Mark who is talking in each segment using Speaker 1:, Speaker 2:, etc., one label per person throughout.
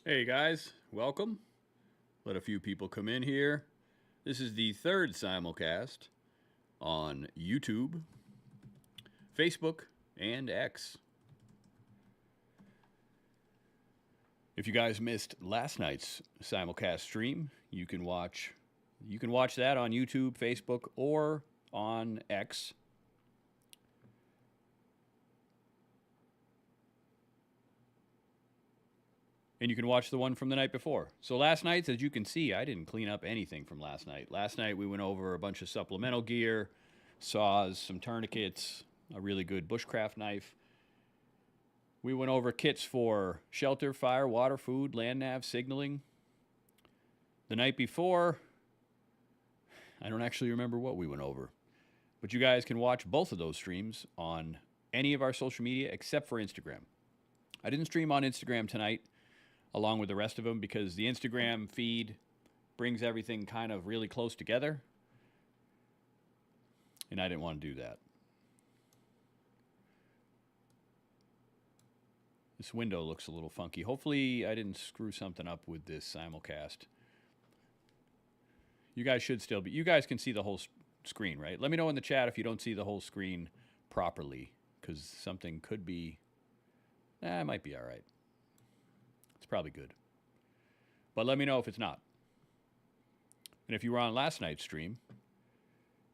Speaker 1: Hey guys, welcome. Let a few people come in here. This is the third simulcast on YouTube, Facebook, and X. If you guys missed last night's simulcast stream, you can watch that on YouTube, Facebook, or on X. And you can watch the one from the night before. So last night, as you can see, I didn't clean up anything from last night. Last night we went over a bunch of supplemental gear, saws, some tourniquets, a really good bushcraft knife. We went over kits for shelter, fire, water, food, land nav, signaling. The night before, I don't actually remember what we went over. But you guys can watch both of those streams on any of our social media except for Instagram. I didn't stream on Instagram tonight along with the rest of them because the Instagram feed brings everything kind of really close together. And I didn't want to do that. This window looks a little funky. Hopefully I didn't screw something up with this simulcast. You guys should still be, you guys can see the whole screen, right? Let me know in the chat if you don't see the whole screen properly, because something could be, it might be all right. It's probably good. But let me know if it's not. And if you were on last night's stream,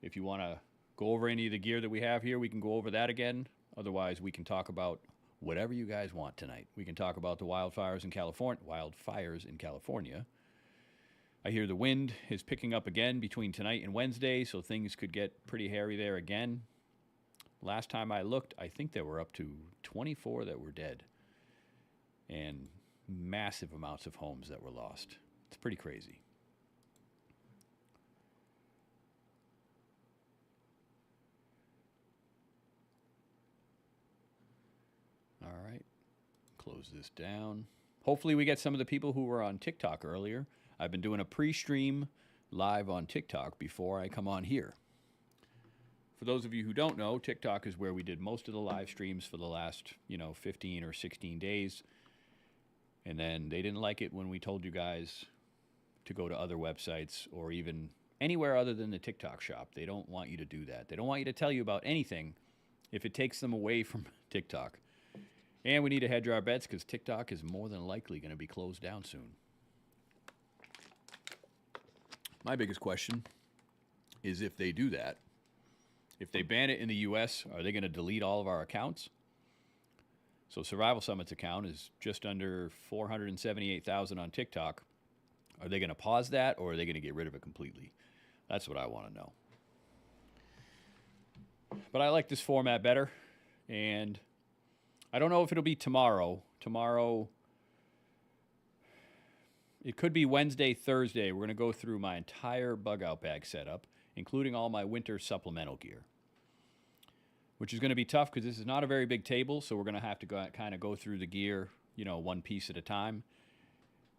Speaker 1: if you want to go over any of the gear that we have here, we can go over that again. Otherwise, we can talk about whatever you guys want tonight. We can talk about the wildfires in California. I hear the wind is picking up again between tonight and Wednesday, so things could get pretty hairy there again. Last time I looked, I think there were up to 24 that were dead and massive amounts of homes that were lost. It's pretty crazy. All right, close this down. Hopefully we get some of the people who were on TikTok earlier. I've been doing a pre-stream live on TikTok before I come on here. For those of you who don't know, TikTok is where we did most of the live streams for the last, 15 or 16 days. And then they didn't like it when we told you guys to go to other websites or even anywhere other than the TikTok shop. They don't want you to do that. They don't want you to tell you about anything if it takes them away from TikTok. And we need to hedge our bets because TikTok is more than likely going to be closed down soon. My biggest question is if they do that, if they ban it in the US, are they going to delete all of our accounts? So Survival Summit's account is just under 478,000 on TikTok. Are they going to pause that or are they going to get rid of it completely? That's what I want to know. But I like this format better, and I don't know if it'll be tomorrow. Tomorrow, it could be Wednesday, Thursday. We're going to go through my entire bug out bag setup, including all my winter supplemental gear, which is going to be tough because this is not a very big table, so we're going to have to kind of go through the gear, one piece at a time.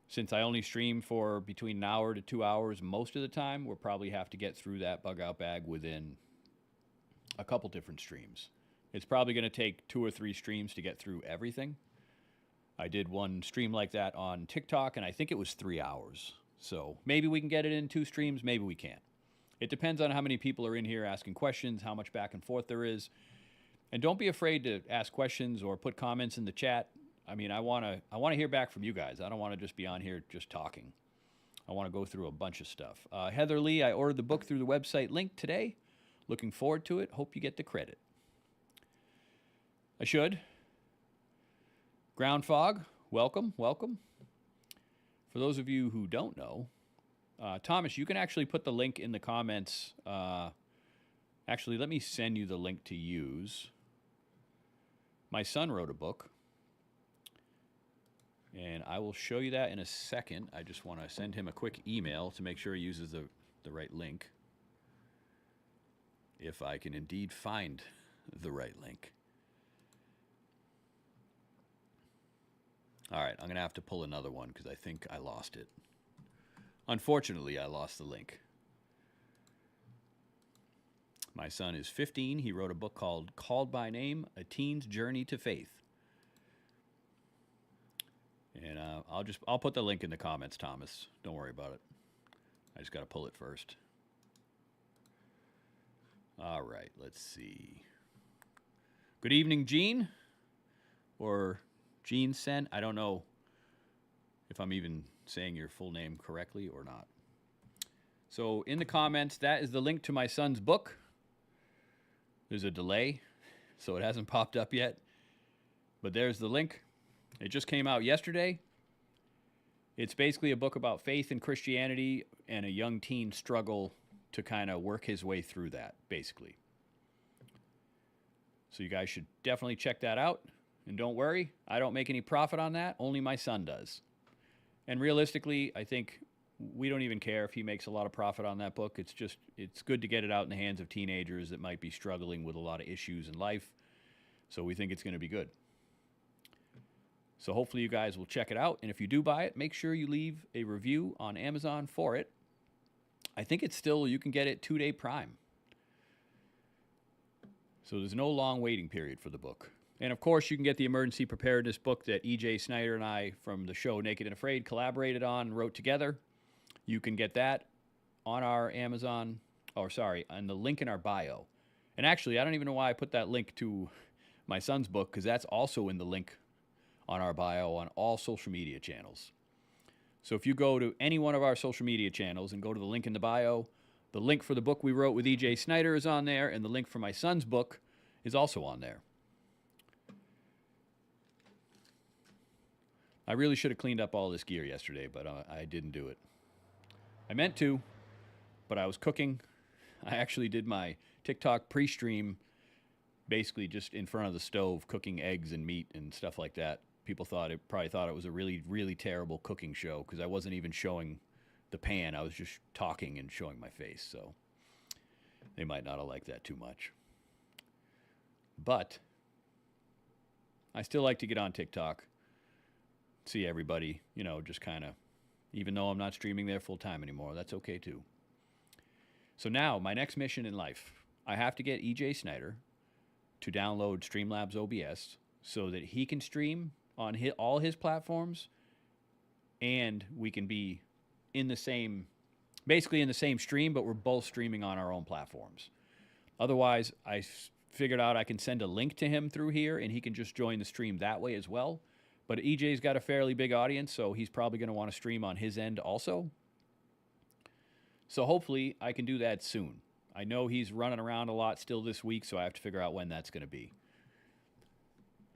Speaker 1: Since I only stream for between an hour to 2 hours most of the time, we'll probably have to get through that bug out bag within a couple different streams. It's probably going to take 2 or 3 streams to get through everything. I did one stream like that on TikTok, and I think it was 3 hours. So maybe we can get it in 2 streams, maybe we can't. It depends on how many people are in here asking questions, how much back and forth there is. And don't be afraid to ask questions or put comments in the chat. I mean, I want to hear back from you guys. I don't want to just be on here just talking. I want to go through a bunch of stuff. Heather Lee, I ordered the book through the website link today. Looking forward to it. Hope you get the credit. I should. Ground Fog, welcome. For those of you who don't know, Thomas, you can actually put the link in the comments. Actually, let me send you the link to use. My son wrote a book, and I will show you that in a second. I just want to send him a quick email to make sure he uses the right link, if I can indeed find the right link. All right, I'm going to have to pull another one because I think I lost it. Unfortunately, I lost the link. My son is 15. He wrote a book called Called by Name, A Teen's Journey to Faith. And I'll put the link in the comments, Thomas. Don't worry about it. I just got to pull it first. All right, let's see. Good evening, Gene. Or Gene Sen. I don't know if I'm even saying your full name correctly or not. So in the comments, that is the link to my son's book. There's a delay, so it hasn't popped up yet. But there's the link. It just came out yesterday. It's basically a book about faith and Christianity and a young teen struggle to kind of work his way through that, basically. So you guys should definitely check that out. And don't worry, I don't make any profit on that. Only my son does. And realistically, I think we don't even care if he makes a lot of profit on that book. It's good to get it out in the hands of teenagers that might be struggling with a lot of issues in life. So we think it's going to be good. So hopefully you guys will check it out. And if you do buy it, make sure you leave a review on Amazon for it. I think it's still, you can get it 2-day Prime. So there's no long waiting period for the book. And of course, you can get the emergency preparedness book that E.J. Snyder and I from the show Naked and Afraid collaborated on and wrote together. You can get that on our Amazon, on the link in our bio. And actually, I don't even know why I put that link to my son's book, because that's also in the link on our bio on all social media channels. So if you go to any one of our social media channels and go to the link in the bio, the link for the book we wrote with E.J. Snyder is on there, and the link for my son's book is also on there. I really should have cleaned up all this gear yesterday, but I didn't do it. I meant to, but I was cooking. I actually did my TikTok pre-stream basically just in front of the stove, cooking eggs and meat and stuff like that. People probably thought it was a really, really terrible cooking show because I wasn't even showing the pan. I was just talking and showing my face, so they might not have liked that too much. But I still like to get on TikTok, see everybody, just kind of, even though I'm not streaming there full time anymore, that's okay too. So now, my next mission in life, I have to get EJ Snyder to download Streamlabs OBS so that he can stream on all his platforms, and we can be basically in the same stream, but we're both streaming on our own platforms. Otherwise, I figured out I can send a link to him through here, and he can just join the stream that way as well. But EJ's got a fairly big audience, so he's probably going to want to stream on his end also. So hopefully I can do that soon. I know he's running around a lot still this week, so I have to figure out when that's going to be.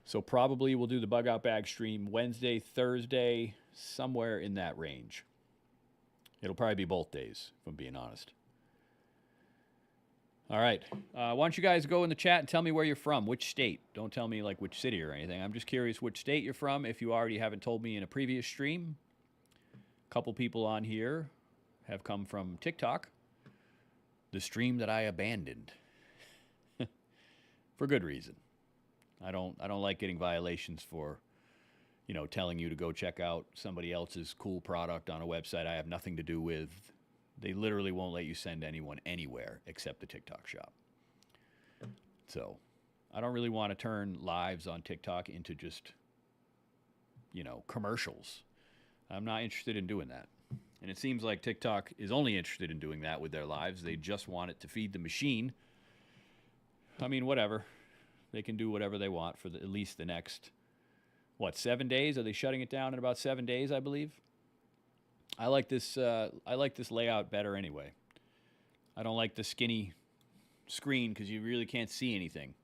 Speaker 1: So probably we'll do the Bug Out Bag stream Wednesday, Thursday, somewhere in that range. It'll probably be both days, if I'm being honest. All right. Why don't you guys go in the chat and tell me where you're from, which state. Don't tell me like which city or anything. I'm just curious which state you're from if you already haven't told me in a previous stream. A couple people on here have come from TikTok, the stream that I abandoned for good reason. I don't like getting violations for, telling you to go check out somebody else's cool product on a website I have nothing to do with. They literally won't let you send anyone anywhere except the TikTok shop. So I don't really want to turn lives on TikTok into just, commercials. I'm not interested in doing that. And it seems like TikTok is only interested in doing that with their lives. They just want it to feed the machine. I mean, whatever. They can do whatever they want for at least the next, 7 days? Are they shutting it down in about 7 days, I believe? I like this layout better anyway. I don't like the skinny screen because you really can't see anything.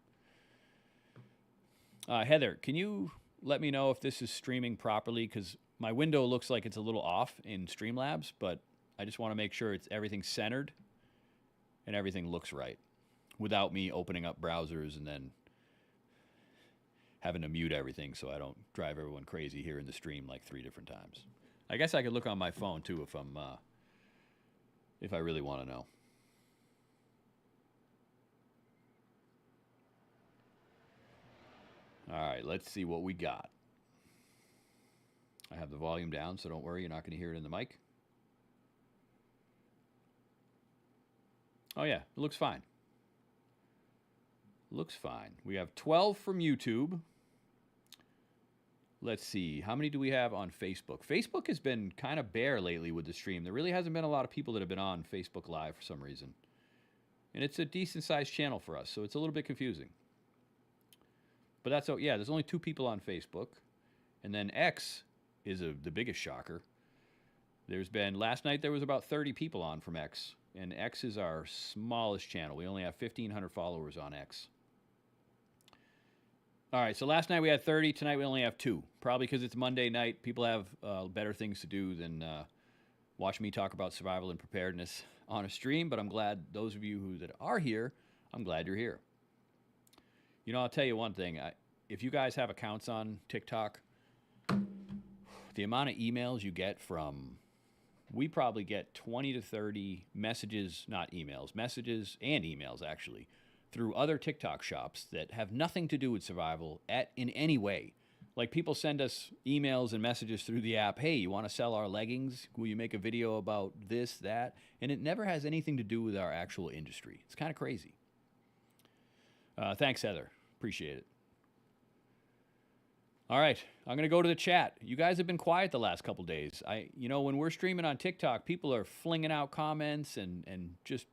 Speaker 1: Heather, can you let me know if this is streaming properly? Because my window looks like it's a little off in Streamlabs, but I just want to make sure everything's centered and everything looks right without me opening up browsers and then having to mute everything so I don't drive everyone crazy here in the stream like 3 different times. I guess I could look on my phone too if I really want to know. All right, let's see what we got. I have the volume down, so don't worry, you're not going to hear it in the mic. Oh yeah, it looks fine. Looks fine. We have 12 from YouTube. Let's see. How many do we have on Facebook? Facebook has been kind of bare lately with the stream. There really hasn't been a lot of people that have been on Facebook Live for some reason. And it's a decent sized channel for us, so it's a little bit confusing. But that's, yeah, there's only 2 people on Facebook. And then X is the biggest shocker. Last night there was about 30 people on from X. And X is our smallest channel. We only have 1,500 followers on X. All right, so last night we had 30. Tonight we only have 2. Probably because it's Monday night. People have better things to do than watch me talk about survival and preparedness on a stream. But I'm glad those of you that are here, I'm glad you're here. You know, I'll tell you one thing. If you guys have accounts on TikTok, the amount of emails you get from... We probably get 20 to 30 messages, not emails, messages and emails actually, through other TikTok shops that have nothing to do with survival in any way. Like people send us emails and messages through the app, hey, you want to sell our leggings? Will you make a video about this, that? And it never has anything to do with our actual industry. It's kind of crazy. Thanks, Heather. Appreciate it. All right, I'm going to go to the chat. You guys have been quiet the last couple days. When we're streaming on TikTok, people are flinging out comments and just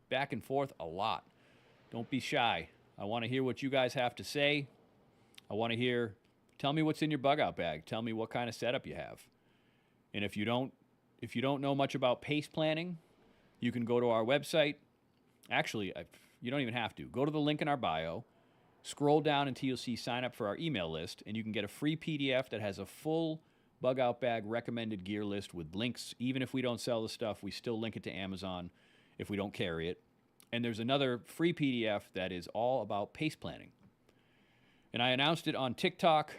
Speaker 1: back and forth a lot. Don't be shy. I want to hear what you guys have to say. I want to tell me what's in your bug out bag. Tell me what kind of setup you have. And if you don't know much about pace planning, you can go to our website. Actually, you don't even have to. Go to the link in our bio. Scroll down until you'll see sign up for our email list, and you can get a free PDF that has a full bug out bag recommended gear list with links. Even if we don't sell the stuff, we still link it to Amazon if we don't carry it. And there's another free PDF that is all about pace planning. And I announced it on TikTok.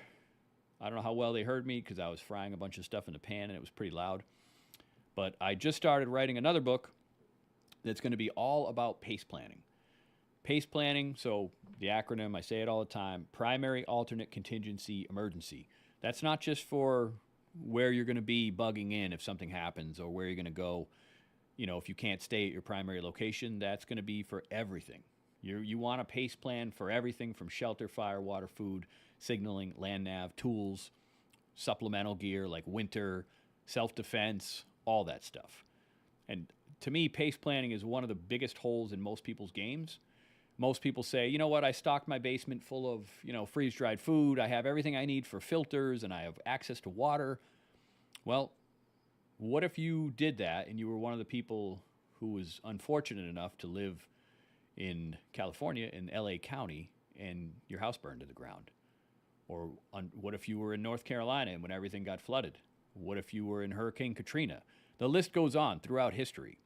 Speaker 1: I don't know how well they heard me because I was frying a bunch of stuff in the pan and it was pretty loud. But I just started writing another book that's going to be all about pace planning. Pace planning, so the acronym, I say it all the time, primary, alternate, contingency, emergency. That's not just for where you're going to be bugging in if something happens or where you're going to go. If you can't stay at your primary location, that's going to be for everything. You want a pace plan for everything from shelter, fire, water, food, signaling, land nav, tools, supplemental gear like winter, self-defense, all that stuff. And to me, pace planning is one of the biggest holes in most people's games. Most people say, you know what, I stocked my basement full of, freeze-dried food. I have everything I need for filters, and I have access to water. Well, what if you did that and you were one of the people who was unfortunate enough to live in California, in LA County, and your house burned to the ground? Or what if you were in North Carolina and when everything got flooded? What if you were in Hurricane Katrina? The list goes on throughout history.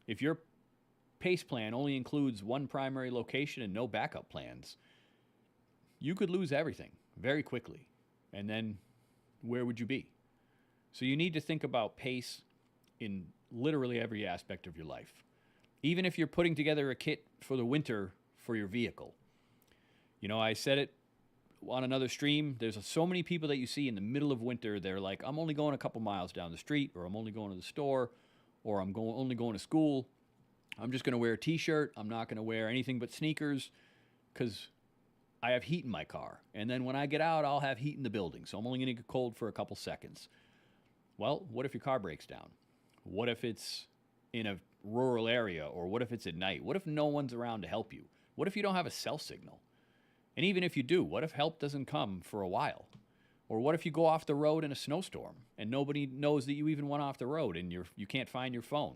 Speaker 1: If your pace plan only includes one primary location and no backup plans, you could lose everything very quickly. And then where would you be? So you need to think about pace in literally every aspect of your life. Even if you're putting together a kit for the winter for your vehicle. I said it on another stream. There's so many people that you see in the middle of winter. They're like, I'm only going a couple miles down the street, or I'm only going to the store, or I'm only going to school. I'm just going to wear a t-shirt. I'm not going to wear anything but sneakers because I have heat in my car. And then when I get out, I'll have heat in the building. So I'm only going to get cold for a couple seconds. Well, what if your car breaks down? What if it's in a rural area? Or what if it's at night? What if no one's around to help you? What if you don't have a cell signal? And even if you do, what if help doesn't come for a while? Or what if you go off the road in a snowstorm and nobody knows that you even went off the road and you can't find your phone?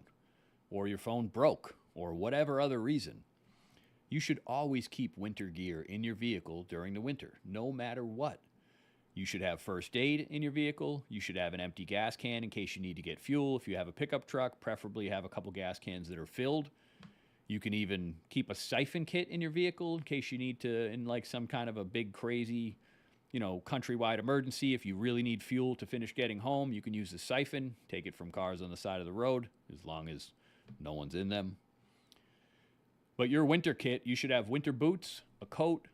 Speaker 1: Or your phone broke, or whatever other reason. You should always keep winter gear in your vehicle during the winter, no matter what. You should have first aid in your vehicle. You should have an empty gas can in case you need to get fuel. If you have a pickup truck, preferably have a couple gas cans that are filled. You can even keep a siphon kit in your vehicle in case you need to, in like some kind of a big crazy, countrywide emergency. If you really need fuel to finish getting home, you can use the siphon, take it from cars on the side of the road, as long as no one's in them. But your winter kit, you should have winter boots, a coat,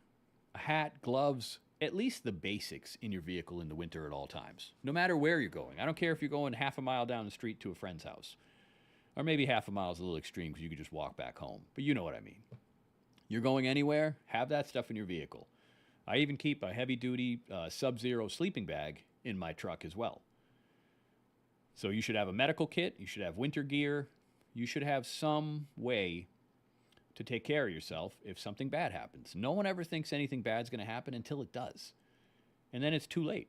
Speaker 1: a hat, gloves, at least the basics in your vehicle in the winter at all times, no matter where you're going. I don't care if you're going half a mile down the street to a friend's house, or maybe half a mile is a little extreme because you could just walk back home, but you know what I mean. You're going anywhere, have that stuff in your vehicle. I even keep a heavy-duty Sub-Zero sleeping bag in my truck as well. So you should have a medical kit. You should have winter gear. You should have some way to take care of yourself if something bad happens. No one ever thinks anything bad's going to happen until it does. And then it's too late.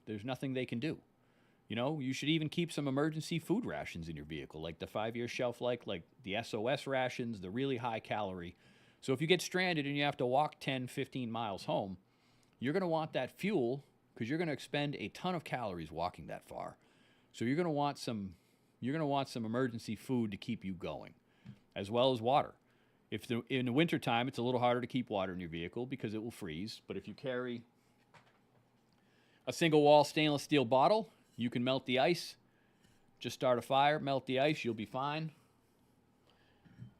Speaker 1: There's nothing they can do. You know, you should even keep some emergency food rations in your vehicle, like the 5-year shelf life, like the SOS rations, the really high calorie. So if you get stranded and you have to walk 10, 15 miles home, you're going to want that fuel because you're going to expend a ton of calories walking that far. So you're going to want some emergency food to keep you going, as well as water. In the wintertime, it's a little harder to keep water in your vehicle because it will freeze. But if you carry a single wall stainless steel bottle, you can melt the ice. Just start a fire, melt the ice, you'll be fine.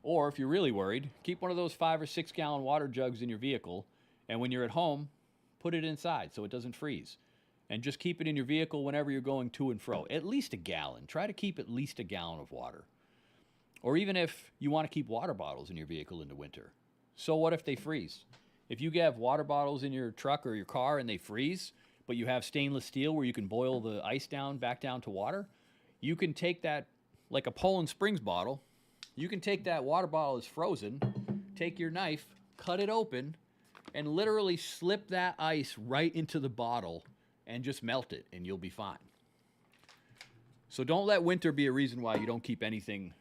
Speaker 1: Or if you're really worried, keep one of those 5 or 6 gallon water jugs in your vehicle, and when you're at home, put it inside so it doesn't freeze. And just keep it in your vehicle whenever you're going to and fro. At least a gallon. Try to keep at least a gallon of water. Or even if you want to keep water bottles in your vehicle in the winter. So what if they freeze? If you have water bottles in your truck or your car and they freeze, but you have stainless steel where you can boil the ice back down to water, you can take that, like a Poland Springs bottle, you can take that water bottle that's frozen, take your knife, cut it open, and literally slip that ice right into the bottle and just melt it, and you'll be fine. So don't let winter be a reason why you don't keep anything,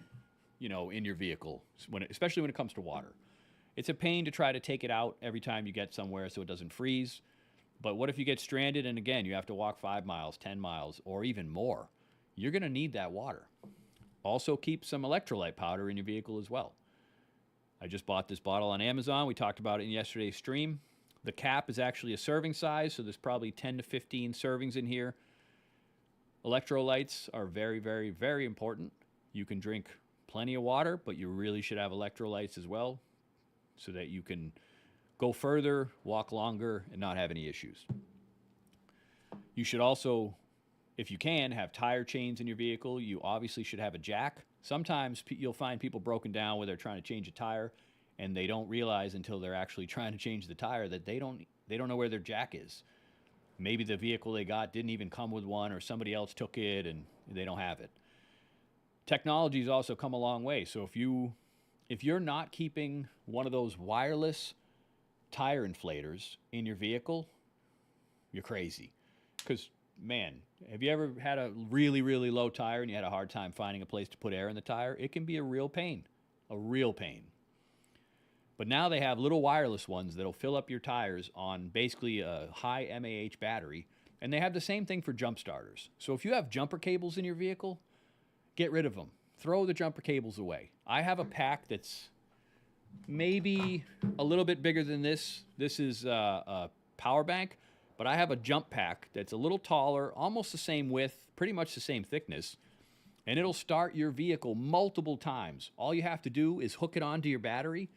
Speaker 1: in your vehicle, especially when it comes to water. It's a pain to try to take it out every time you get somewhere so it doesn't freeze. But what if you get stranded and, again, you have to walk 5 miles, 10 miles, or even more? You're going to need that water. Also, keep some electrolyte powder in your vehicle as well. I just bought this bottle on Amazon. We talked about it in yesterday's stream. The cap is actually a serving size, so there's probably 10 to 15 servings in here. Electrolytes are very, very, very important. You can drink plenty of water, but you really should have electrolytes as well so that you can go further, walk longer, and not have any issues. You should also, if you can, have tire chains in your vehicle. You obviously should have a jack. Sometimes you'll find people broken down where they're trying to change a tire, and they don't realize until they're actually trying to change the tire that they don't know where their jack is. Maybe the vehicle they got didn't even come with one, or somebody else took it and they don't have it. Technology's also come a long way. So if you're not keeping one of those wireless tire inflators in your vehicle, you're crazy. Because, man, have you ever had a really, really low tire and you had a hard time finding a place to put air in the tire? It can be a real pain. But now they have little wireless ones that'll fill up your tires on basically a high mAh battery, and they have the same thing for jump starters. So if you have jumper cables in your vehicle, get rid of them. Throw the jumper cables away. I have a pack that's maybe a little bit bigger than this. This is a power bank, but I have a jump pack that's a little taller, almost the same width, pretty much the same thickness, and it'll start your vehicle multiple times. All you have to do is hook it onto your battery,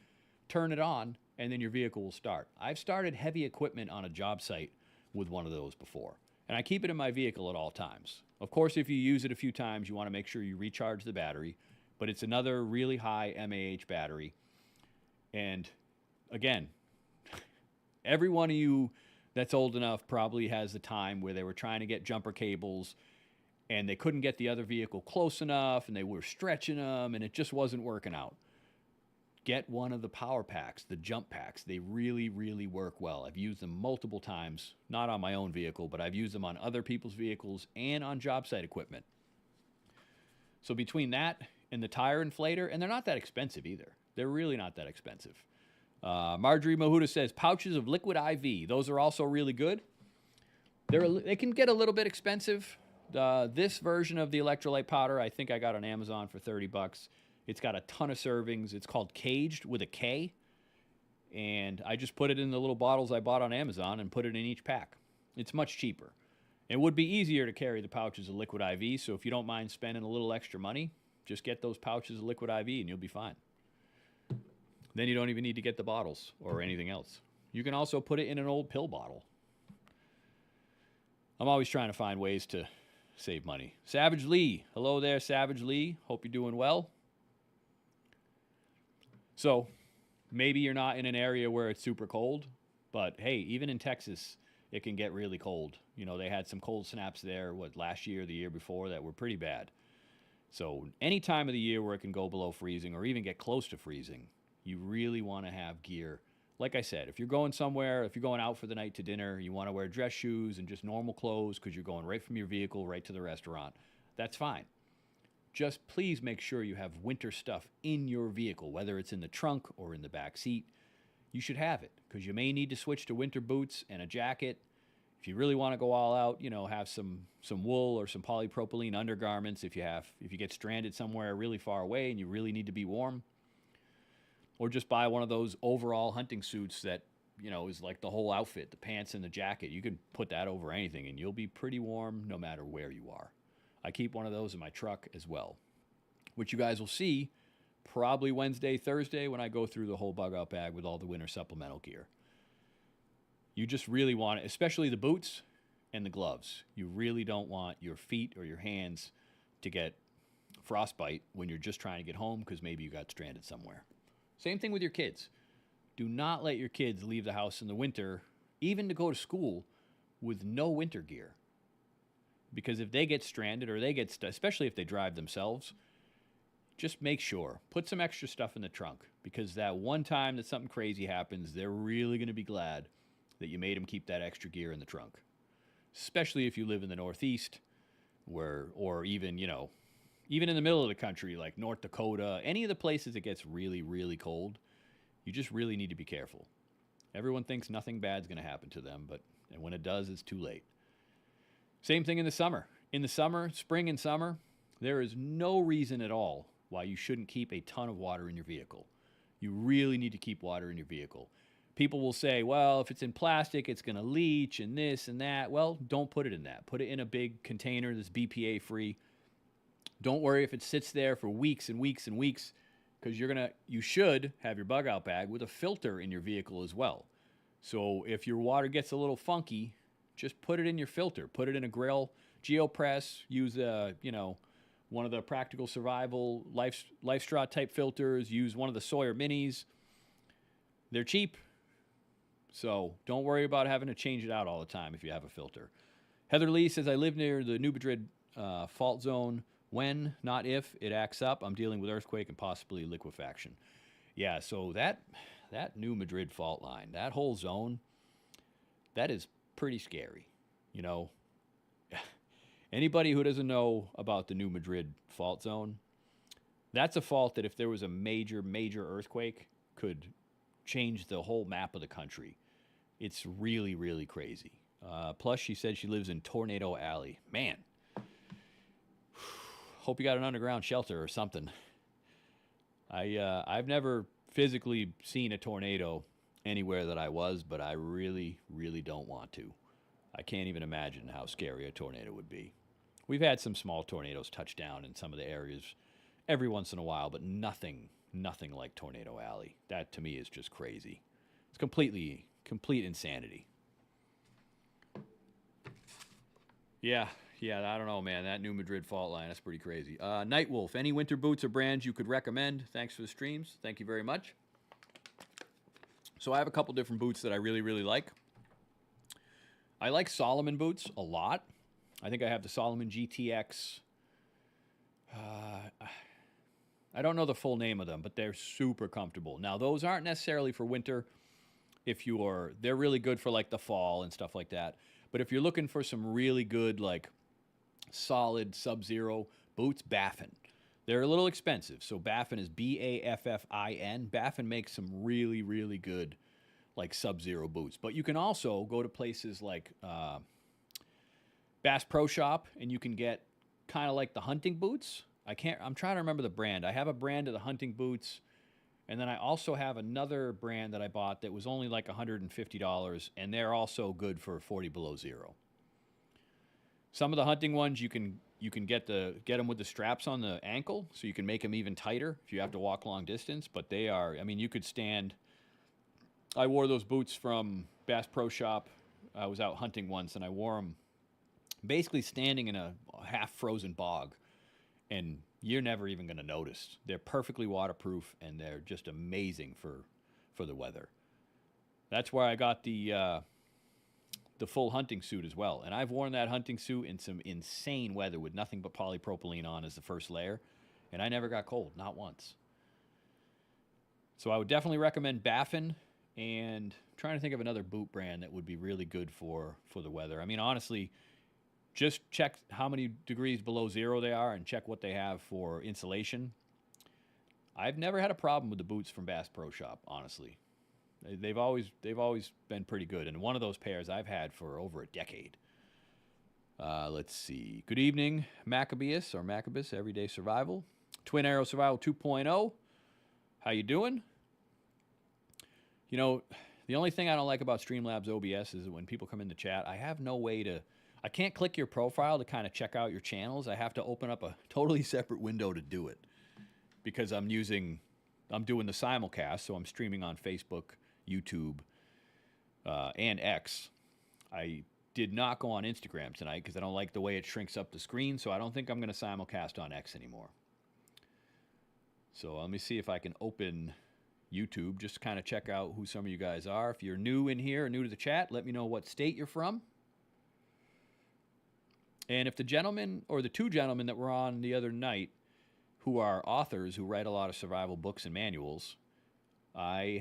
Speaker 1: turn it on, and then your vehicle will start. I've started heavy equipment on a job site with one of those before, and I keep it in my vehicle at all times. Of course, if you use it a few times, you want to make sure you recharge the battery, but it's another really high mAh battery. And again, every one of you that's old enough probably has the time where they were trying to get jumper cables and they couldn't get the other vehicle close enough and they were stretching them and it just wasn't working out. Get one of the power packs, the jump packs. They really, really work well. I've used them multiple times, not on my own vehicle, but I've used them on other people's vehicles and on job site equipment. So between that and the tire inflator, and they're not that expensive either. They're really not that expensive. Marjorie Mahuda says, pouches of liquid IV. Those are also really good. They can get a little bit expensive. This version of the electrolyte powder, I think I got on Amazon for $30. It's got a ton of servings. It's called Caged with a K. And I just put it in the little bottles I bought on Amazon and put it in each pack. It's much cheaper. It would be easier to carry the pouches of liquid IV, so if you don't mind spending a little extra money, just get those pouches of liquid IV and you'll be fine. Then you don't even need to get the bottles or anything else. You can also put it in an old pill bottle. I'm always trying to find ways to save money. Savage Lee. Hello there, Savage Lee. Hope you're doing well. So maybe you're not in an area where it's super cold. But hey, even in Texas, it can get really cold. You know, they had some cold snaps there, last year, the year before, that were pretty bad. So any time of the year where it can go below freezing or even get close to freezing, you really want to have gear. Like I said, if you're going somewhere, if you're going out for the night to dinner, you want to wear dress shoes and just normal clothes because you're going right from your vehicle right to the restaurant. That's fine. Just please make sure you have winter stuff in your vehicle, whether it's in the trunk or in the back seat. You should have it because you may need to switch to winter boots and a jacket. If you really want to go all out, have some wool or some polypropylene undergarments if you get stranded somewhere really far away and you really need to be warm. Or just buy one of those overall hunting suits that, is like the whole outfit, the pants and the jacket. You can put that over anything and you'll be pretty warm no matter where you are. I keep one of those in my truck as well, which you guys will see probably Wednesday, Thursday when I go through the whole bug out bag with all the winter supplemental gear. You just really want it, especially the boots and the gloves. You really don't want your feet or your hands to get frostbite when you're just trying to get home because maybe you got stranded somewhere. Same thing with your kids. Do not let your kids leave the house in the winter, even to go to school, with no winter gear. Because if they get stranded or they get stuck, especially if they drive themselves, just make sure. Put some extra stuff in the trunk because that one time that something crazy happens, they're really going to be glad that you made them keep that extra gear in the trunk. Especially if you live in the Northeast or even, even in the middle of the country, like North Dakota, any of the places it gets really, really cold, you just really need to be careful. Everyone thinks nothing bad's going to happen to them, and when it does, it's too late. Same thing in the summer. In the summer, spring and summer, there is no reason at all why you shouldn't keep a ton of water in your vehicle. You really need to keep water in your vehicle. People will say, well, if it's in plastic, it's going to leach and this and that. Well, don't put it in that. Put it in a big container that's BPA free. Don't worry if it sits there for weeks and weeks and weeks because you should have your bug out bag with a filter in your vehicle as well. So if your water gets a little funky, just put it in your filter. Put it in a grill, GeoPress, use one of the Practical Survival Life Straw type filters, use one of the Sawyer Minis. They're cheap, so don't worry about having to change it out all the time if you have a filter. Heather Lee says, I live near the New Madrid fault zone. When, not if, it acts up, I'm dealing with earthquake and possibly liquefaction. Yeah, so that New Madrid fault line, that whole zone, that is pretty scary. Anybody who doesn't know about the New Madrid fault zone, that's a fault that if there was a major, major earthquake could change the whole map of the country. It's really, really crazy. Plus, she said she lives in Tornado Alley. Man, hope you got an underground shelter or something. I've never physically seen a tornado anywhere that I was, but I really, really don't want to. I can't even imagine how scary a tornado would be. We've had some small tornadoes touch down in some of the areas every once in a while, but nothing like Tornado Alley. That to me is just crazy. It's complete insanity. Yeah, I don't know, man. That New Madrid fault line, that's pretty crazy. Nightwolf, any winter boots or brands you could recommend? Thanks for the streams. Thank you very much. So I have a couple different boots that I really, really like. I like Salomon boots a lot. I think I have the Salomon GTX. I don't know the full name of them, but they're super comfortable. Now, those aren't necessarily for winter. They're really good for like the fall and stuff like that. But if you're looking for some really good, like solid Sub-Zero boots, Baffin. They're a little expensive. So Baffin is Baffin. Baffin makes some really, really good like Sub-Zero boots. But you can also go to places like Bass Pro Shop and you can get kind of like the hunting boots. I'm trying to remember the brand. I have a brand of the hunting boots. And then I also have another brand that I bought that was only like $150, and they're also good for 40 below zero. Some of the hunting ones you can get them with the straps on the ankle, so you can make them even tighter if you have to walk long distance. But they are, you could stand. I wore those boots from Bass Pro Shop. I was out hunting once, and I wore them basically standing in a half-frozen bog, and you're never even going to notice. They're perfectly waterproof, and they're just amazing for the weather. That's where I got the full hunting suit as well. And I've worn that hunting suit in some insane weather with nothing but polypropylene on as the first layer, and I never got cold, not once. So I would definitely recommend Baffin, and I'm trying to think of another boot brand that would be really good for the weather. I mean, honestly, just check how many degrees below zero they are and check what they have for insulation. I've never had a problem with the boots from Bass Pro Shop, honestly. They've always been pretty good, and one of those pairs I've had for over a decade. Let's see. Good evening, Maccabeus or Maccabis Everyday Survival, Twin Arrow Survival 2.0. How you doing? You know, the only thing I don't like about Streamlabs OBS is that when people come in the chat, I have no way to. I can't click your profile to kind of check out your channels. I have to open up a totally separate window to do it because I'm doing the simulcast, so I'm streaming on Facebook, YouTube, and X. I did not go on Instagram tonight because I don't like the way it shrinks up the screen, so I don't think I'm going to simulcast on X anymore. So let me see if I can open YouTube just to kind of check out who some of you guys are. If you're new in here or new to the chat, let me know what state you're from. And if the gentleman or the two gentlemen that were on the other night who are authors who write a lot of survival books and manuals, I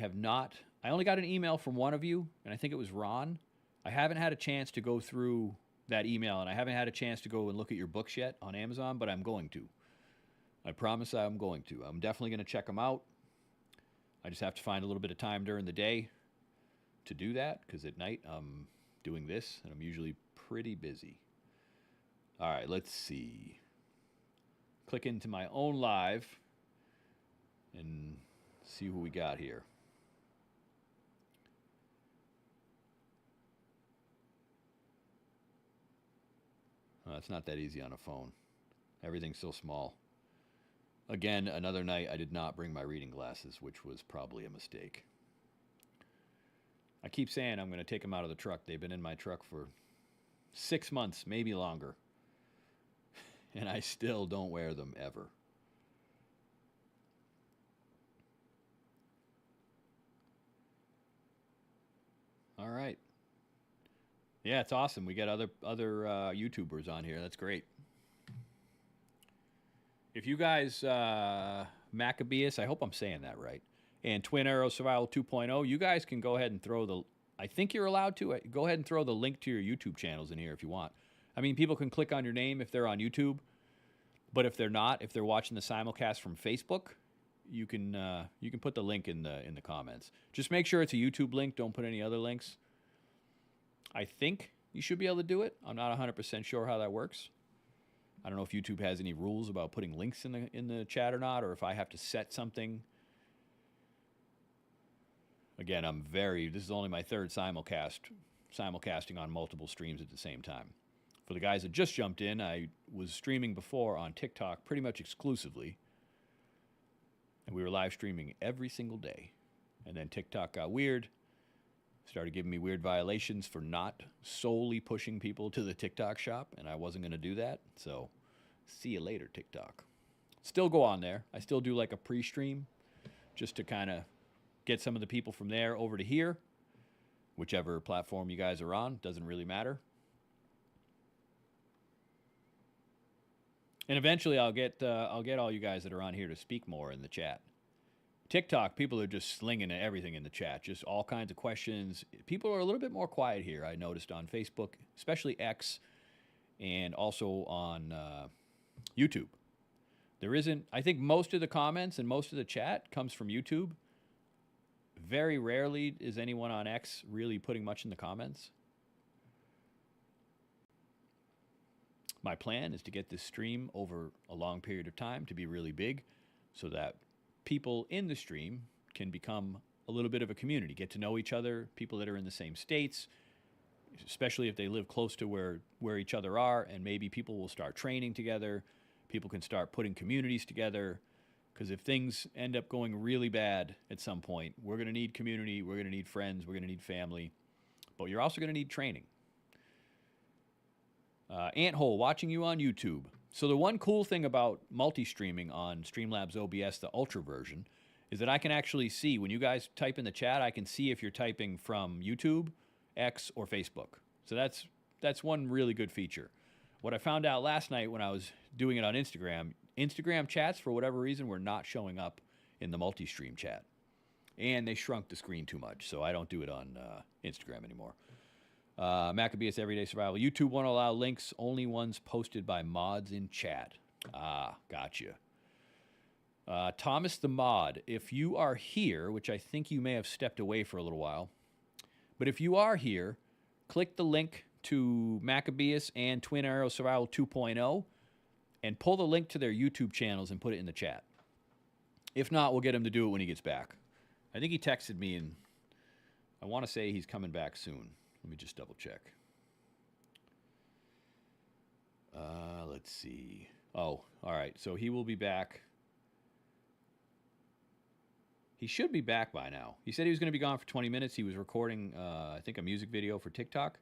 Speaker 1: only got an email from one of you, and I think it was Ron. I haven't had a chance to go through that email, and I haven't had a chance to go and look at your books yet on Amazon, but I'm going to. I promise I'm going to. I'm definitely going to check them out. I just have to find a little bit of time during the day to do that, because at night I'm doing this, and I'm usually pretty busy. All right, let's see. Click into my own live and see who we got here. Oh, it's not that easy on a phone. Everything's so small. Again, another night I did not bring my reading glasses, which was probably a mistake. I keep saying I'm going to take them out of the truck. They've been in my truck for 6 months, maybe longer. And I still don't wear them ever. All right. Yeah, it's awesome. We got other YouTubers on here. That's great. If you guys, Maccabeus, I hope I'm saying that right, and Twin Arrow Survival 2.0, you guys can go ahead and throw the, I think you're allowed to, go ahead and throw the link to your YouTube channels in here if you want. I mean, people can click on your name if they're on YouTube, but if they're not, if they're watching the simulcast from Facebook, you can put the link in the comments. Just make sure it's a YouTube link. Don't put any other links. I think you should be able to do it. I'm not 100% sure how that works. I don't know if YouTube has any rules about putting links in the chat or not, or if I have to set something. Again, this is only my third simulcasting on multiple streams at the same time. For the guys that just jumped in, I was streaming before on TikTok pretty much exclusively, and we were live streaming every single day. And then TikTok got weird, started giving me weird violations for not solely pushing people to the TikTok shop, and I wasn't going to do that. So, see you later, TikTok. Still go on there. I still do like a pre-stream just to kind of get some of the people from there over to here. Whichever platform you guys are on, doesn't really matter. And eventually I'll get all you guys that are on here to speak more in the chat. TikTok, people are just slinging everything in the chat, just all kinds of questions. People are a little bit more quiet here, I noticed on Facebook, especially X, and also on YouTube. There isn't, I think most of the comments and most of the chat comes from YouTube. Very rarely is anyone on X really putting much in the comments. My plan is to get this stream over a long period of time to be really big so that people in the stream can become a little bit of a community, get to know each other, people that are in the same states, especially if they live close to where each other are, and maybe people will start training together. People can start putting communities together, because if things end up going really bad at some point, we're going to need community, we're going to need friends, we're going to need family, but you're also going to need training. Anthole, watching you on YouTube. So the one cool thing about multi-streaming on Streamlabs OBS, the Ultra version, is that I can actually see when you guys type in the chat, I can see if you're typing from YouTube, X, or Facebook. So that's one really good feature. What I found out last night when I was doing it on Instagram chats, for whatever reason, were not showing up in the multi-stream chat. And they shrunk the screen too much, so I don't do it on Instagram anymore. Maccabeus Everyday Survival. YouTube won't allow links, only ones posted by mods in chat. Ah, gotcha. Thomas the Mod, if you are here, which I think you may have stepped away for a little while, but if you are here, click the link to Maccabeus and Twin Arrow Survival 2.0 and pull the link to their YouTube channels and put it in the chat. If not, we'll get him to do it when he gets back. I think he texted me, and I want to say he's coming back soon. Let me just double check. Let's see. Oh, all right. So he will be back. He should be back by now. He said he was going to be gone for 20 minutes. He was recording, I think, a music video for TikTok.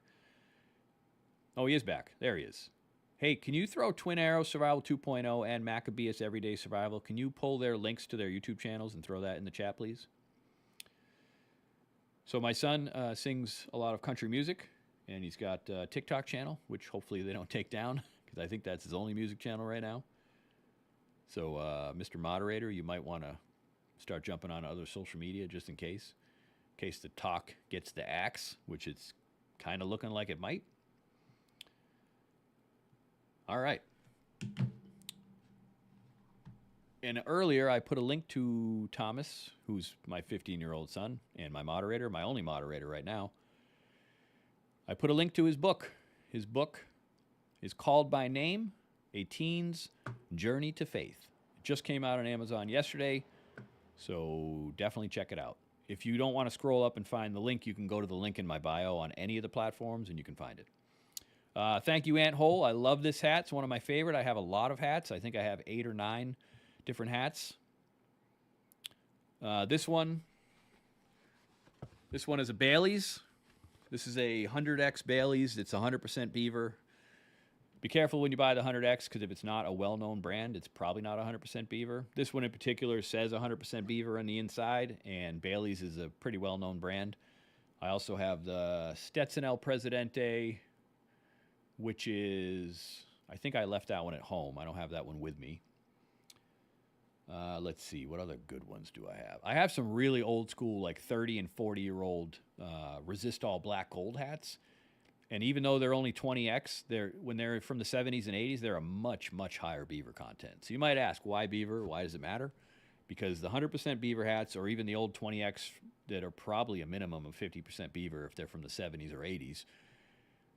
Speaker 1: Oh, he is back. There he is. Hey, can you throw Twin Arrow Survival 2.0 and Maccabeus Everyday Survival? Can you pull their links to their YouTube channels and throw that in the chat, please? So my son sings a lot of country music, and he's got a TikTok channel, which hopefully they don't take down, because I think that's his only music channel right now. So, Mr. Moderator, you might want to start jumping on other social media just in case the talk gets the axe, which it's kind of looking like it might. All right. And earlier, I put a link to Thomas, who's my 15-year-old son and my moderator, my only moderator right now. I put a link to his book. His book is called by name, A Teen's Journey to Faith. It just came out on Amazon yesterday, so definitely check it out. If you don't want to scroll up and find the link, you can go to the link in my bio on any of the platforms, and you can find it. Thank you, Ant Hole. I love this hat. It's one of my favorite. I have a lot of hats. I think I have 8 or 9 different hats. This one is a Bailey's. This is a 100X Bailey's. It's 100% beaver. Be careful when you buy the 100X, because if it's not a well-known brand, it's probably not 100% beaver. This one in particular says 100% beaver on the inside, and Bailey's is a pretty well-known brand. I also have the Stetson El Presidente, which is, I think I left that one at home. I don't have that one with me. Let's see, what other good ones do I have? I have some really old school, like 30 and 40-year-old Resistol black gold hats. And even though they're only 20X, when they're from the 70s and 80s, they're a much, much higher beaver content. So you might ask, why beaver? Why does it matter? Because the 100% beaver hats, or even the old 20X that are probably a minimum of 50% beaver if they're from the 70s or 80s,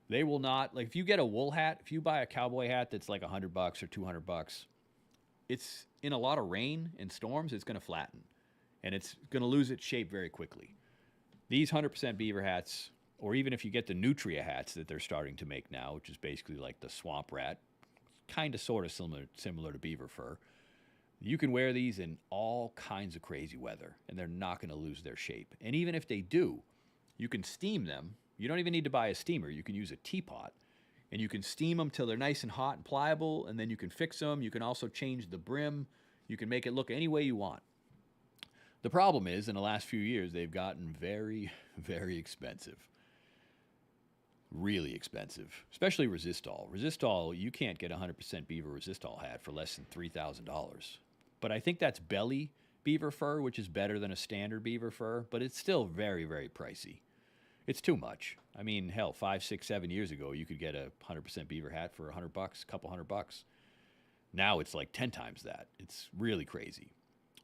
Speaker 1: they will not, like if you get a wool hat, if you buy a cowboy hat that's like $100 or $200, it's in a lot of rain and storms, it's going to flatten. And it's going to lose its shape very quickly. These 100% beaver hats, or even if you get the Nutria hats that they're starting to make now, which is basically like the swamp rat, kind of sort of similar to beaver fur, you can wear these in all kinds of crazy weather, and they're not going to lose their shape. And even if they do, you can steam them. You don't even need to buy a steamer. You can use a teapot, and you can steam them till they're nice and hot and pliable, and then you can fix them. You can also change the brim. You can make it look any way you want. The problem is, in the last few years, they've gotten very, very expensive. Really expensive, especially Resistol. Resistol, you can't get a 100% beaver Resistol hat for less than $3,000. But I think that's belly beaver fur, which is better than a standard beaver fur, but it's still very, very pricey. It's too much. I mean, hell, 5, 6, 7 years ago, you could get a 100% beaver hat for $100, a couple $100. Now it's like 10 times that. It's really crazy.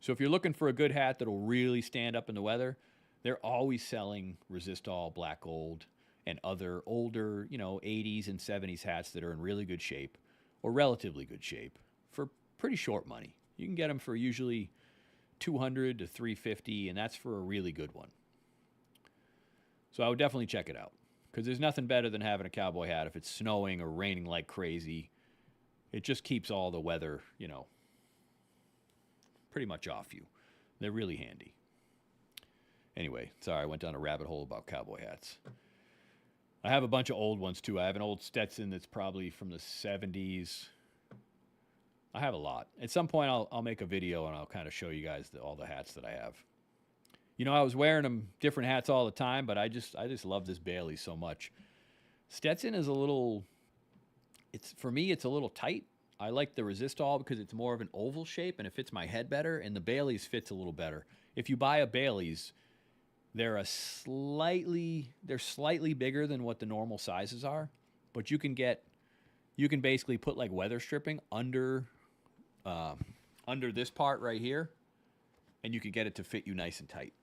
Speaker 1: So if you're looking for a good hat that'll really stand up in the weather, they're always selling Resistol Black Gold and other older, 80s and 70s hats that are in really good shape or relatively good shape for pretty short money. You can get them for usually $200 to $350, and that's for a really good one. So I would definitely check it out, because there's nothing better than having a cowboy hat if it's snowing or raining like crazy. It just keeps all the weather, pretty much off you. They're really handy. Anyway, sorry, I went down a rabbit hole about cowboy hats. I have a bunch of old ones, too. I have an old Stetson that's probably from the 70s. I have a lot. At some point, I'll make a video and I'll kind of show you guys all the hats that I have. You know, I was wearing them different hats all the time, but I just love this Bailey so much. Stetson is a little, for me, it's a little tight. I like the Resistol because it's more of an oval shape and it fits my head better, and the Bailey's fits a little better. If you buy a Bailey's, they're slightly bigger than what the normal sizes are, but you can basically put like weather stripping under this part right here, and you can get it to fit you nice and tight.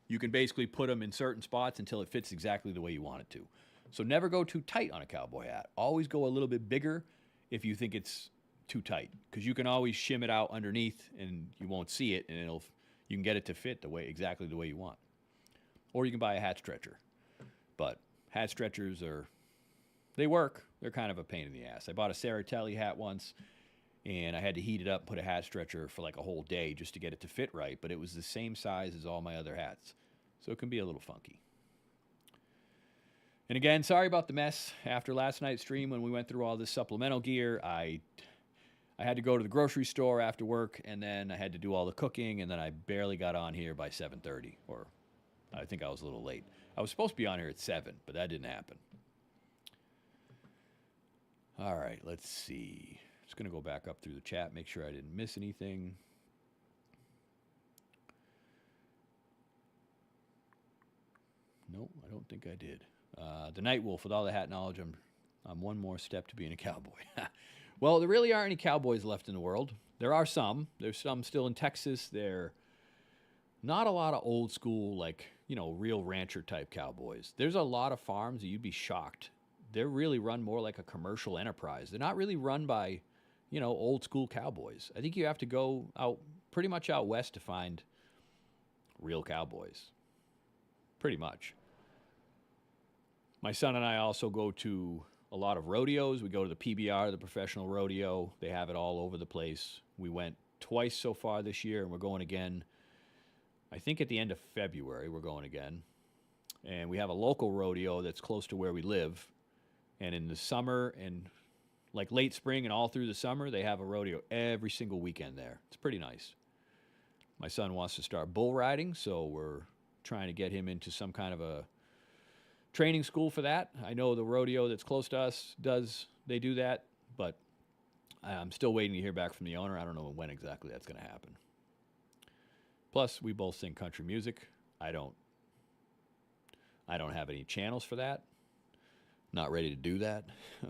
Speaker 1: You can basically put them in certain spots until it fits exactly the way you want it to. So never go too tight on a cowboy hat. Always go a little bit bigger if you think it's too tight, because you can always shim it out underneath and you won't see it, and you can get it to fit exactly the way you want. Or you can buy a hat stretcher. But hat stretchers they work. They're kind of a pain in the ass. I bought a Saratelli hat once, and I had to heat it up and put a hat stretcher for like a whole day just to get it to fit right, but it was the same size as all my other hats. So it can be a little funky. And again, sorry about the mess after last night's stream when we went through all this supplemental gear. I had to go to the grocery store after work, and then I had to do all the cooking, and then I barely got on here by 7:30, or I think I was a little late. I was supposed to be on here at 7, but that didn't happen. All right, let's see. Just going to go back up through the chat, make sure I didn't miss anything. No, I don't think I did. The Night Wolf, with all the hat knowledge, I'm one more step to being a cowboy. Well, there really aren't any cowboys left in the world. There are some. There's some still in Texas. They're not a lot of old school, like, real rancher type cowboys. There's a lot of farms that you'd be shocked. They're really run more like a commercial enterprise. They're not really run by, old school cowboys. I think you have to go pretty much out west to find real cowboys. Pretty much. My son and I also go to a lot of rodeos. We go to the PBR, the professional rodeo. They have it all over the place. We went twice so far this year, and we're going again. I think at the end of February, we're going again. And we have a local rodeo that's close to where we live. And in the summer and like late spring and all through the summer, they have a rodeo every single weekend there. It's pretty nice. My son wants to start bull riding, so we're trying to get him into some kind of a training school for that. I know the rodeo that's close to us they do that, but I'm still waiting to hear back from the owner. I don't know when exactly that's going to happen. Plus, we both sing country music. I don't have any channels for that. Not ready to do that,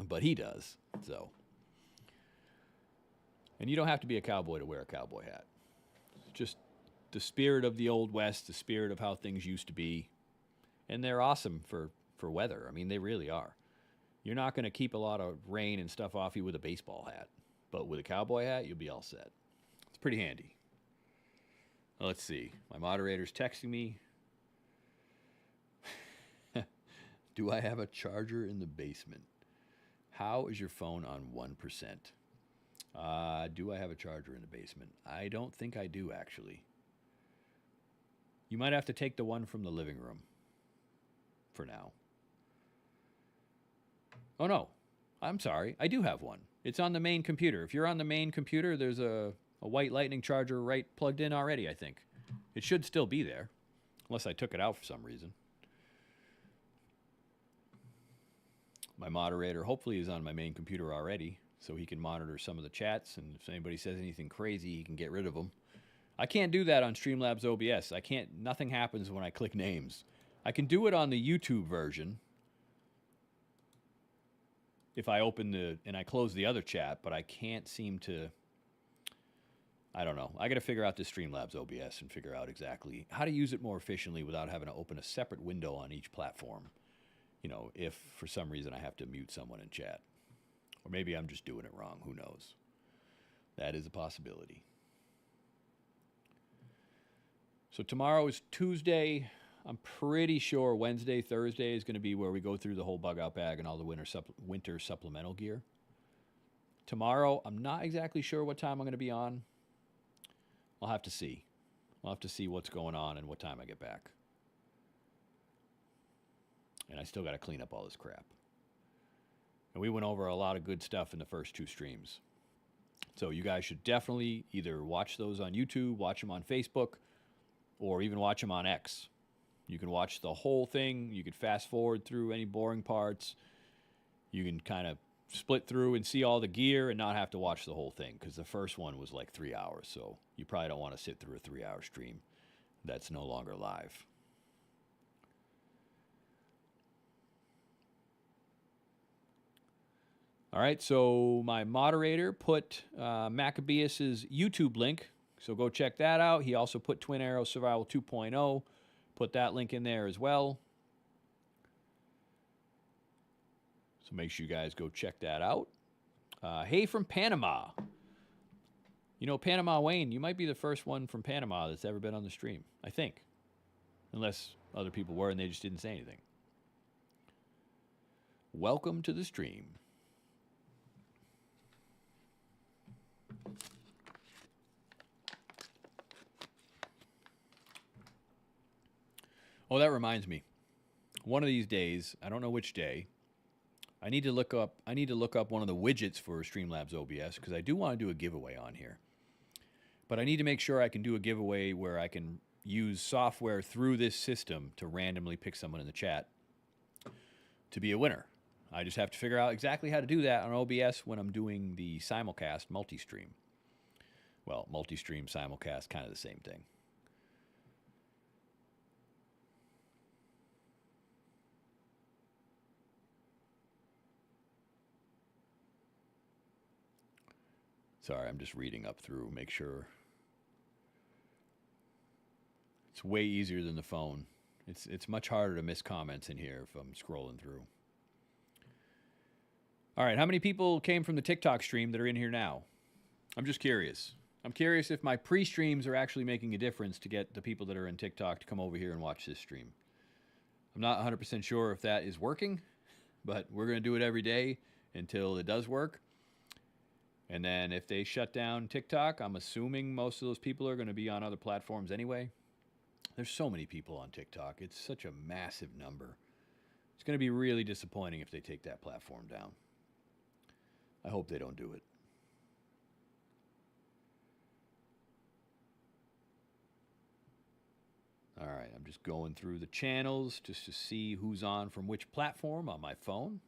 Speaker 1: but he does. So, and you don't have to be a cowboy to wear a cowboy hat. It's just the spirit of the Old West, the spirit of how things used to be. And they're awesome for weather. I mean, they really are. You're not going to keep a lot of rain and stuff off you with a baseball hat. But with a cowboy hat, you'll be all set. It's pretty handy. Well, let's see. My moderator's texting me. Do I have a charger in the basement? How is your phone on 1%? Do I have a charger in the basement? I don't think I do, actually. You might have to take the one from the living room for now. Oh, no. I'm sorry. I do have one. It's on the main computer. If you're on the main computer, there's a white lightning charger plugged in already, I think. It should still be there, unless I took it out for some reason. My moderator hopefully is on my main computer already, so he can monitor some of the chats, and if anybody says anything crazy, he can get rid of them. I can't do that on Streamlabs OBS. Nothing happens when I click names. I can do it on the YouTube version if I open and I close the other chat, but I can't seem to, I don't know. I got to figure out this Streamlabs OBS and figure out exactly how to use it more efficiently without having to open a separate window on each platform. If for some reason I have to mute someone in chat. Or maybe I'm just doing it wrong. Who knows? That is a possibility. So tomorrow is Tuesday. I'm pretty sure Wednesday, Thursday is going to be where we go through the whole bug out bag and all the winter supplemental gear. Tomorrow, I'm not exactly sure what time I'm going to be on. I'll have to see. I'll have to see what's going on and what time I get back. And I still got to clean up all this crap. And we went over a lot of good stuff in the first two streams. So you guys should definitely either watch those on YouTube, watch them on Facebook, or even watch them on X. You can watch the whole thing. You can fast forward through any boring parts. You can kind of split through and see all the gear and not have to watch the whole thing, because the first one was like 3 hours. So you probably don't want to sit through a 3-hour stream that's no longer live. All right, so my moderator put Maccabeus's YouTube link, so go check that out. He also put Twin Arrow Survival 2.0, put that link in there as well. So make sure you guys go check that out. Hey from Panama. You know, Panama Wayne, you might be the first one from Panama that's ever been on the stream, I think. Unless other people were and they just didn't say anything. Welcome to the stream. Oh, that reminds me. One of these days, I don't know which day, I need to look up one of the widgets for Streamlabs OBS, because I do want to do a giveaway on here. But I need to make sure I can do a giveaway where I can use software through this system to randomly pick someone in the chat to be a winner. I just have to figure out exactly how to do that on OBS when I'm doing the simulcast multi-stream. Well, multi-stream, simulcast, kind of the same thing. Sorry, I'm just reading up through, make sure. It's way easier than the phone. It's much harder to miss comments in here if I'm scrolling through. All right, how many people came from the TikTok stream that are in here now? I'm just curious. I'm curious if my pre-streams are actually making a difference to get the people that are in TikTok to come over here and watch this stream. I'm not 100% sure if that is working, but we're going to do it every day until it does work. And then if they shut down TikTok, I'm assuming most of those people are going to be on other platforms anyway. There's so many people on TikTok. It's such a massive number. It's going to be really disappointing if they take that platform down. I hope they don't do it. All right, I'm just going through the channels just to see who's on from which platform on my phone.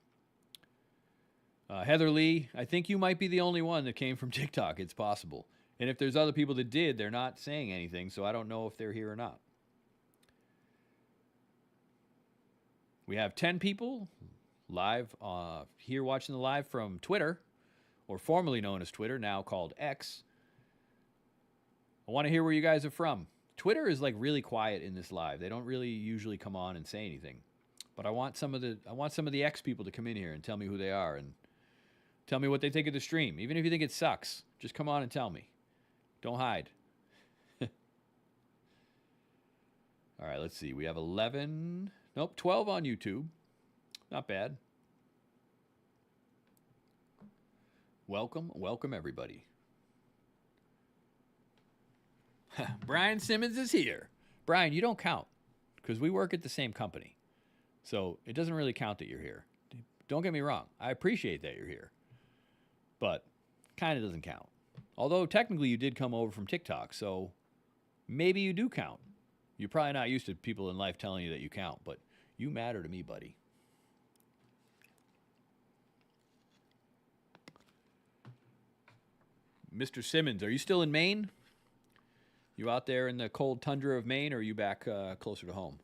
Speaker 1: Heather Lee, I think you might be the only one that came from TikTok. It's possible. And if there's other people that did, they're not saying anything, so I don't know if they're here or not. We have 10 people live here watching the live from Twitter, or formerly known as Twitter, now called X. I want to hear where you guys are from. Twitter is like really quiet in this live. They don't really usually come on and say anything. But I want some of the X people to come in here and tell me who they are and tell me what they think of the stream. Even if you think it sucks, just come on and tell me. Don't hide. All right, let's see. We have 12 on YouTube. Not bad. Welcome everybody. Brian Simmons is here. Brian, you don't count because we work at the same company. So it doesn't really count that you're here. Don't get me wrong. I appreciate that you're here. But kind of doesn't count. Although technically you did come over from TikTok, so maybe you do count. You're probably not used to people in life telling you that you count, but you matter to me, buddy. Mr. Simmons, are you still in Maine? You out there in the cold tundra of Maine, or are you back closer to home?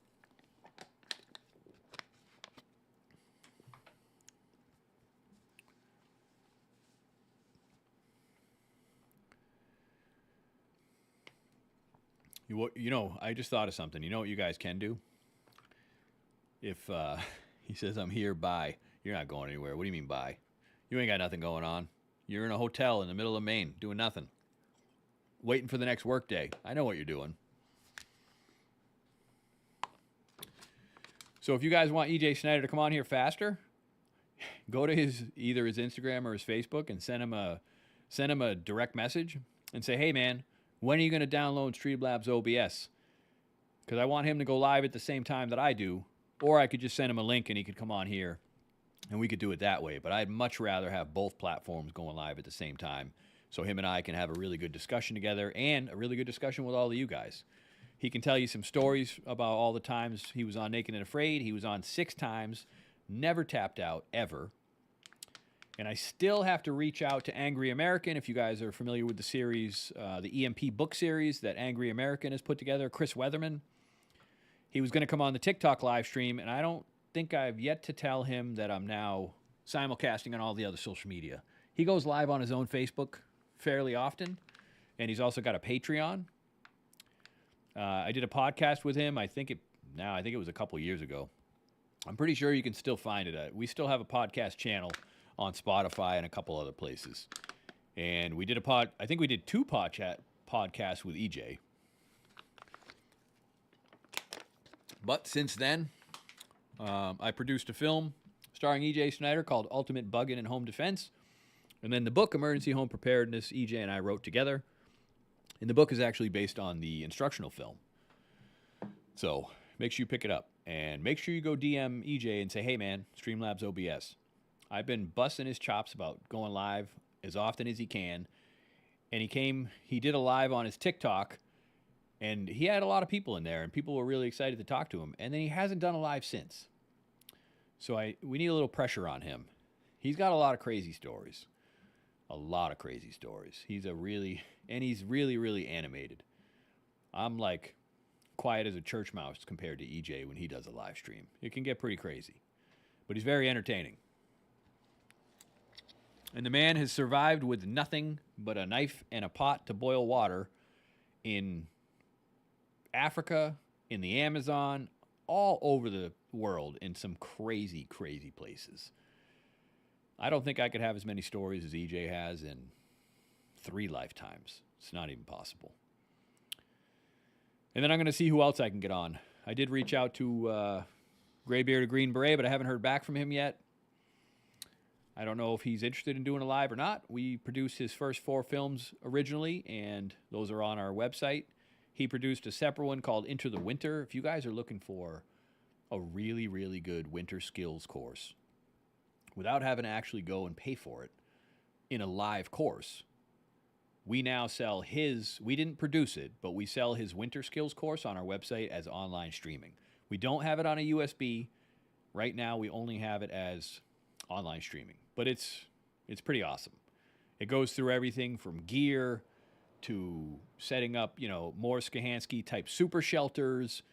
Speaker 1: You know, I just thought of something. You know what you guys can do? If he says, I'm here, bye. You're not going anywhere. What do you mean, bye? You ain't got nothing going on. You're in a hotel in the middle of Maine doing nothing. Waiting for the next work day. I know what you're doing. So if you guys want EJ Snyder to come on here faster, go to either his Instagram or his Facebook and send him a direct message and say, hey, man, when are you going to download Streamlabs OBS? Because I want him to go live at the same time that I do. Or I could just send him a link and he could come on here and we could do it that way. But I'd much rather have both platforms going live at the same time so him and I can have a really good discussion together and a really good discussion with all of you guys. He can tell you some stories about all the times he was on Naked and Afraid. He was on 6 times, never tapped out, ever. And I still have to reach out to Angry American. If you guys are familiar with the series, the EMP book series that Angry American has put together, Chris Weatherman. He was going to come on the TikTok live stream, and I don't think I've yet to tell him that I'm now simulcasting on all the other social media. He goes live on his own Facebook fairly often, and he's also got a Patreon. I did a podcast with him. I think it was a couple years ago. I'm pretty sure you can still find it. We still have a podcast channel on Spotify and a couple other places. And we did I think we did 2 podcasts with EJ. But since then, I produced a film starring EJ Snyder called Ultimate Buggin' and Home Defense. And then the book, Emergency Home Preparedness, EJ and I wrote together. And the book is actually based on the instructional film. So make sure you pick it up. And make sure you go DM EJ and say, hey man, Streamlabs OBS. I've been busting his chops about going live as often as he can. And he did a live on his TikTok, and he had a lot of people in there, and people were really excited to talk to him. And then he hasn't done a live since. So we need a little pressure on him. He's got a lot of crazy stories. A lot of crazy stories. He's really, really animated. I'm like quiet as a church mouse compared to EJ when he does a live stream. It can get pretty crazy. But he's very entertaining. And the man has survived with nothing but a knife and a pot to boil water in Africa, in the Amazon, all over the world in some crazy, crazy places. I don't think I could have as many stories as EJ has in 3 lifetimes. It's not even possible. And then I'm going to see who else I can get on. I did reach out to Graybeard Green Beret, but I haven't heard back from him yet. I don't know if he's interested in doing a live or not. We produced his first 4 films originally, and those are on our website. He produced a separate one called Into the Winter. If you guys are looking for a really, really good winter skills course without having to actually go and pay for it in a live course, we now sell we didn't produce it, but we sell his winter skills course on our website as online streaming. We don't have it on a USB. Right now, we only have it as online streaming, but it's pretty awesome. It goes through everything from gear to setting up, more Skahansky type super shelters.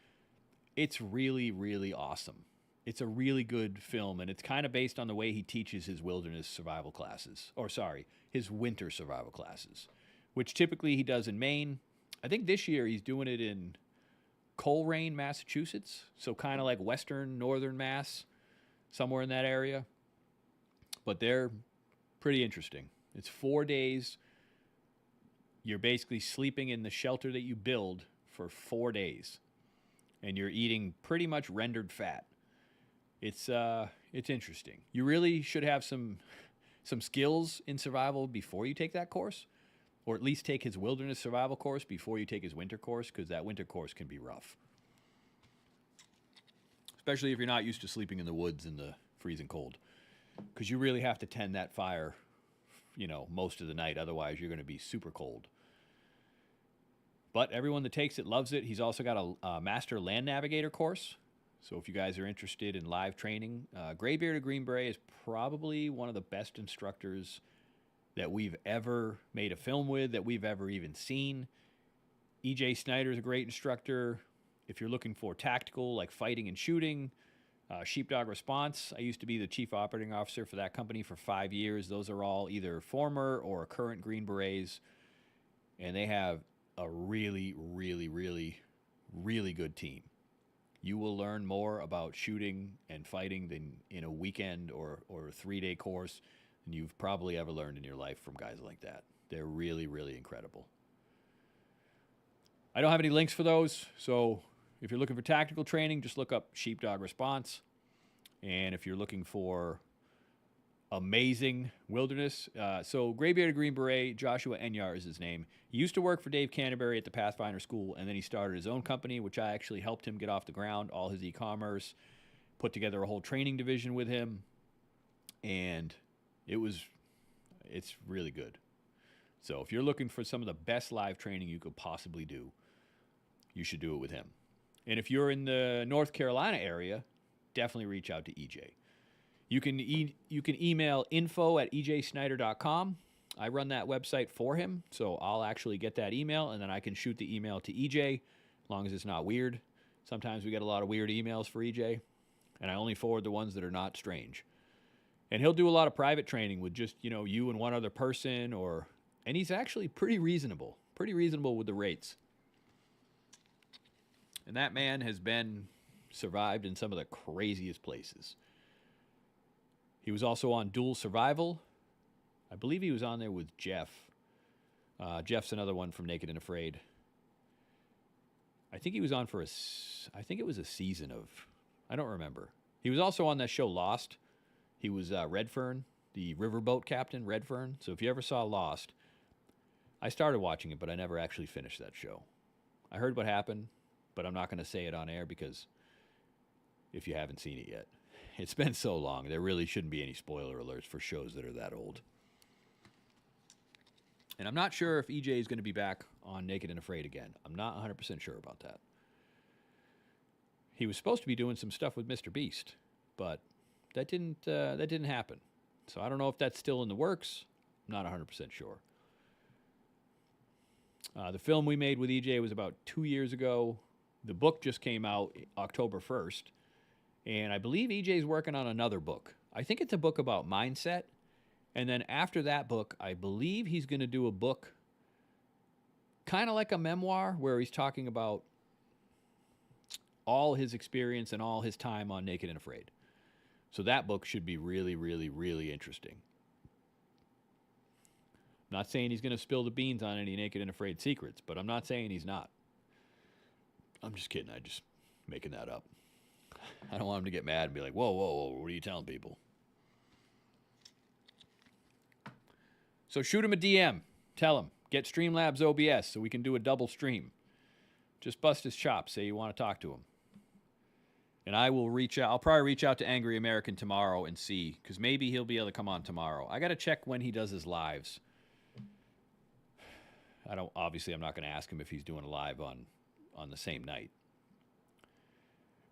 Speaker 1: It's really, really awesome. It's a really good film, and it's kind of based on the way he teaches his wilderness survival classes, his winter survival classes, which typically he does in Maine. I think this year he's doing it in Coleraine, Massachusetts, so kind of like western, northern Mass, somewhere in that area. But they're pretty interesting. It's 4 days. You're basically sleeping in the shelter that you build for 4 days. And you're eating pretty much rendered fat. It's interesting. You really should have some skills in survival before you take that course. Or at least take his wilderness survival course before you take his winter course, because that winter course can be rough. Especially if you're not used to sleeping in the woods in the freezing cold. Because you really have to tend that fire, most of the night. Otherwise, you're going to be super cold. But everyone that takes it loves it. He's also got a Master Land Navigator course. So if you guys are interested in live training, Graybeard Green Beret is probably one of the best instructors that we've ever made a film with, that we've ever even seen. EJ Snyder is a great instructor. If you're looking for tactical, like fighting and shooting, Sheepdog Response. I used to be the chief operating officer for that company for 5 years. Those are all either former or current Green Berets. And they have a really, really, really, really good team. You will learn more about shooting and fighting than in a weekend or a 3-day course than you've probably ever learned in your life from guys like that. They're really, really incredible. I don't have any links for those, so if you're looking for tactical training, just look up Sheepdog Response. And if you're looking for amazing wilderness, so Graybeard Green Beret, Joshua Enyar is his name. He used to work for Dave Canterbury at the Pathfinder School, and then he started his own company, which I actually helped him get off the ground, all his e-commerce, put together a whole training division with him, and it's really good. So if you're looking for some of the best live training you could possibly do, you should do it with him. And if you're in the North Carolina area, definitely reach out to EJ. You can email info@ejsnyder.com. I run that website for him, so I'll actually get that email, and then I can shoot the email to EJ, as long as it's not weird. Sometimes we get a lot of weird emails for EJ, and I only forward the ones that are not strange. And he'll do a lot of private training with just, you and one other person, and he's actually pretty reasonable with the rates. And that man has survived in some of the craziest places. He was also on Dual Survival. I believe he was on there with Jeff. Jeff's another one from Naked and Afraid. I think he was on for I think it was a season of, I don't remember. He was also on that show Lost. He was Redfern, the riverboat captain, Redfern. So if you ever saw Lost, I started watching it, but I never actually finished that show. I heard what happened, but I'm not going to say it on air because if you haven't seen it yet. It's been so long. There really shouldn't be any spoiler alerts for shows that are that old. And I'm not sure if EJ is going to be back on Naked and Afraid again. I'm not 100% sure about that. He was supposed to be doing some stuff with Mr. Beast, but that didn't happen. So I don't know if that's still in the works. I'm not 100% sure. The film we made with EJ was about 2 years ago. The book just came out October 1st. And I believe EJ's working on another book. I think it's a book about mindset. And then after that book, I believe he's going to do a book kind of like a memoir where he's talking about all his experience and all his time on Naked and Afraid. So that book should be really, really, really interesting. I'm not saying he's going to spill the beans on any Naked and Afraid secrets, but I'm not saying he's not. I'm just kidding. I'm just making that up. I don't want him to get mad and be like, whoa, whoa, whoa, what are you telling people? So shoot him a DM. Tell him, get Streamlabs OBS so we can do a double stream. Just bust his chops. Say you want to talk to him. And I will reach out. I'll probably reach out to Angry American tomorrow and see, because maybe he'll be able to come on tomorrow. I got to check when he does his lives. Obviously, I'm not going to ask him if he's doing a live on the same night.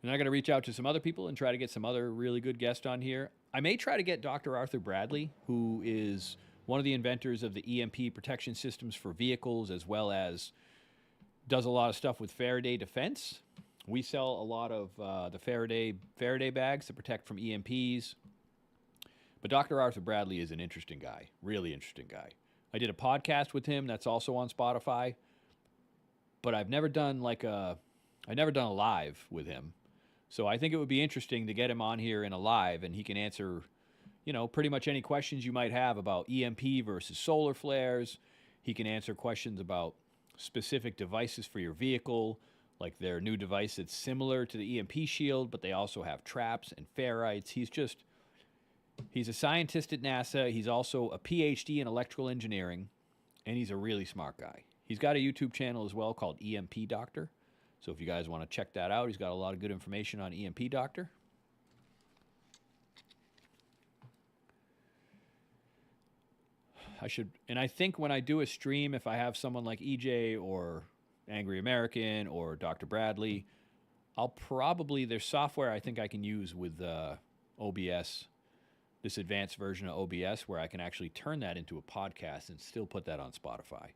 Speaker 1: And I got to reach out to some other people and try to get some other really good guests on here. I may try to get Dr. Arthur Bradley, who is one of the inventors of the EMP protection systems for vehicles, as well as does a lot of stuff with Faraday defense. We sell a lot of the Faraday bags to protect from EMPs. But Dr. Arthur Bradley is an interesting guy, really interesting guy. I did a podcast with him that's also on Spotify, but I've never done a live with him. So I think it would be interesting to get him on here in a live, and he can answer, pretty much any questions you might have about EMP versus solar flares. He can answer questions about specific devices for your vehicle, like their new device that's similar to the EMP shield, but they also have traps and ferrites. He's a scientist at NASA. He's also a PhD in electrical engineering, and he's a really smart guy. He's got a YouTube channel as well called EMP Doctor. So if you guys want to check that out, he's got a lot of good information on EMP Doctor. I think when I do a stream, if I have someone like EJ or Angry American or Dr. Bradley, there's software I think I can use with OBS, this advanced version of OBS, where I can actually turn that into a podcast and still put that on Spotify.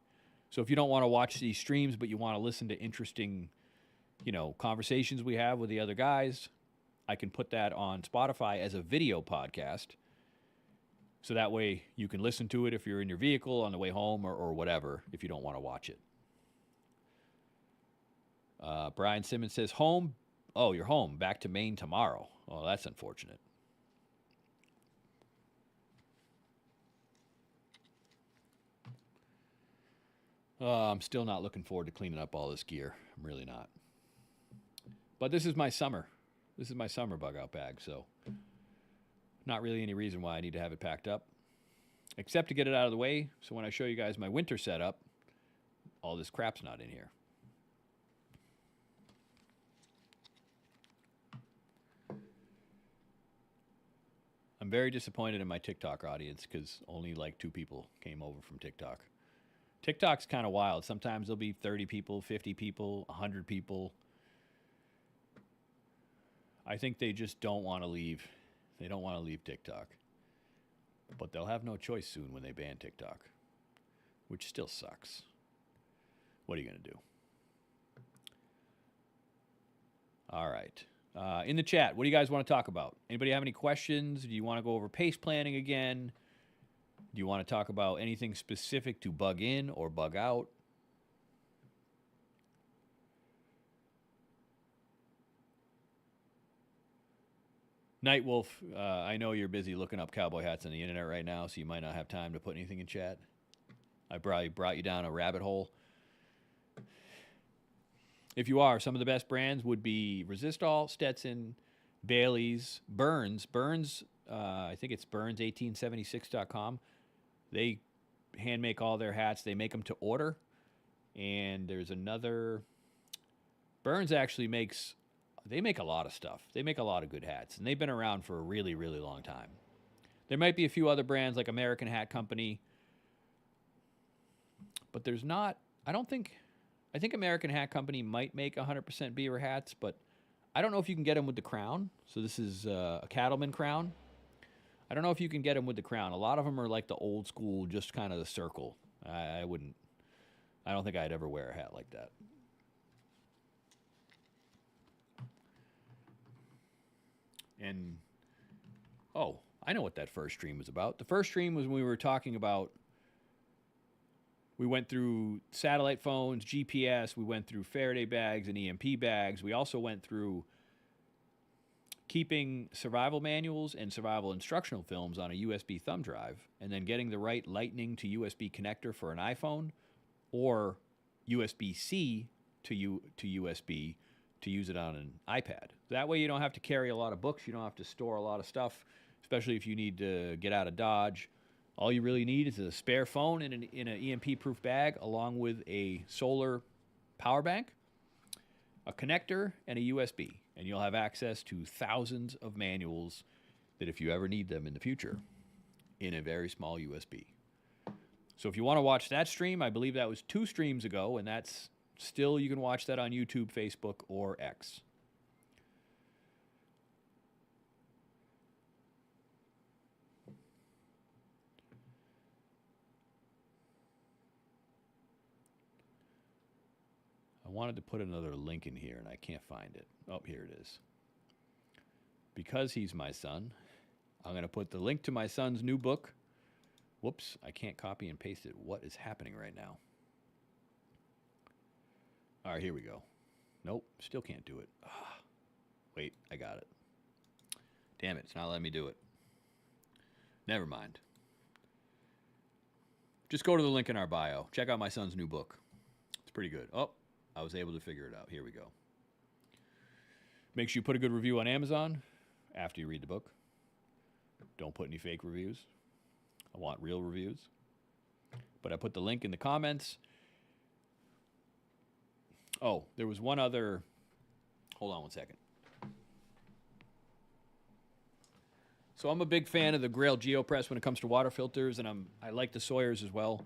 Speaker 1: So if you don't want to watch these streams, but you want to listen to interesting, conversations we have with the other guys, I can put that on Spotify as a video podcast. So that way you can listen to it if you're in your vehicle on the way home or whatever, if you don't want to watch it. Brian Simmons says, home? Oh, you're home. Back to Maine tomorrow. Oh, that's unfortunate. I'm still not looking forward to cleaning up all this gear. I'm really not. But this is my summer. This is my summer bug out bag, so not really any reason why I need to have it packed up, except to get it out of the way, so when I show you guys my winter setup, all this crap's not in here. I'm very disappointed in my TikTok audience because only like 2 people came over from TikTok. TikTok's kind of wild. Sometimes there'll be 30 people, 50 people, 100 people. I think they just don't want to leave. They don't want to leave TikTok. But they'll have no choice soon when they ban TikTok, which still sucks. What are you going to do? All right. In the chat, what do you guys want to talk about? Anybody have any questions? Do you want to go over pace planning again? Do you want to talk about anything specific to bug in or bug out? Nightwolf, I know you're busy looking up cowboy hats on the internet right now, so you might not have time to put anything in chat. I probably brought you down a rabbit hole. If you are, some of the best brands would be Resistol, Stetson, Bailey's, Burns. Burns, I think it's burns1876.com. They hand make all their hats. They make them to order. And there's another. Burns actually makes. They make a lot of stuff. They make a lot of good hats. And they've been around for a really, really long time. There might be a few other brands like American Hat Company. But there's not. I think American Hat Company might make 100% beaver hats, but I don't know if you can get them with the crown. So this is a cattleman crown. I don't know if you can get them with the crown. A lot of them are like the old school, just kind of the circle. I don't think I'd ever wear a hat like that. And, oh, I know what that first stream was about. The first stream was when we were talking about, we went through satellite phones, GPS, we went through Faraday bags and EMP bags. We also went through keeping survival manuals and survival instructional films on a USB thumb drive, and then getting the right lightning to USB connector for an iPhone, or USB-C to USB to use it on an iPad. That way you don't have to carry a lot of books, you don't have to store a lot of stuff, especially if you need to get out of Dodge. All you really need is a spare phone in an EMP-proof bag, along with a solar power bank, a connector, and a USB. And you'll have access to thousands of manuals that, if you ever need them in the future, in a very small USB. So if you want to watch that stream, I believe that was 2 streams ago, and that's still, you can watch that on YouTube, Facebook, or X. I wanted to put another link in here, and I can't find it. Oh, here it is. Because he's my son, I'm going to put the link to my son's new book. Whoops, I can't copy and paste it. What is happening right now? All right, here we go. Nope, still can't do it. Wait, I got it. Damn it, it's not letting me do it. Never mind. Just go to the link in our bio. Check out my son's new book. It's pretty good. Oh, I was able to figure it out. Here we go. Make sure you put a good review on Amazon after you read the book. Don't put any fake reviews. I want real reviews. But I put the link in the comments. Oh, there was one other. Hold on one second. So I'm a big fan of the Grail GeoPress when it comes to water filters, and I like the Sawyers as well.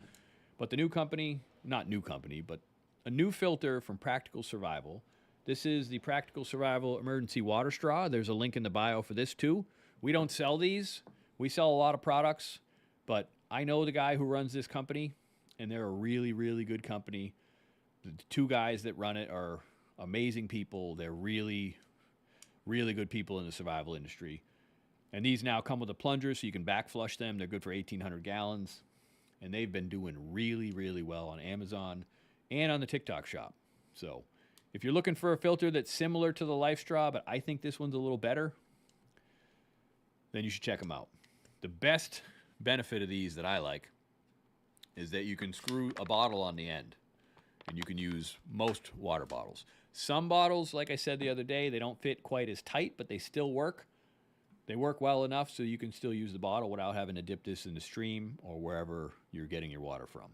Speaker 1: But the new company, not new company, but a new filter from Practical Survival. This is the Practical Survival Emergency Water Straw. There's a link in the bio for this too. We don't sell these. We sell a lot of products, but I know the guy who runs this company, and they're a really, really good company. The 2 guys that run it are amazing people. They're really, really good people in the survival industry. And these now come with a plunger, so you can back flush them. They're good for 1,800 gallons. And they've been doing really, really well on Amazon and on the TikTok shop. So if you're looking for a filter that's similar to the Life Straw, but I think this one's a little better, then you should check them out. The best benefit of these that I like is that you can screw a bottle on the end, and you can use most water bottles. Some bottles, like I said the other day, they don't fit quite as tight, but they still work. They work well enough so you can still use the bottle without having to dip this in the stream or wherever you're getting your water from.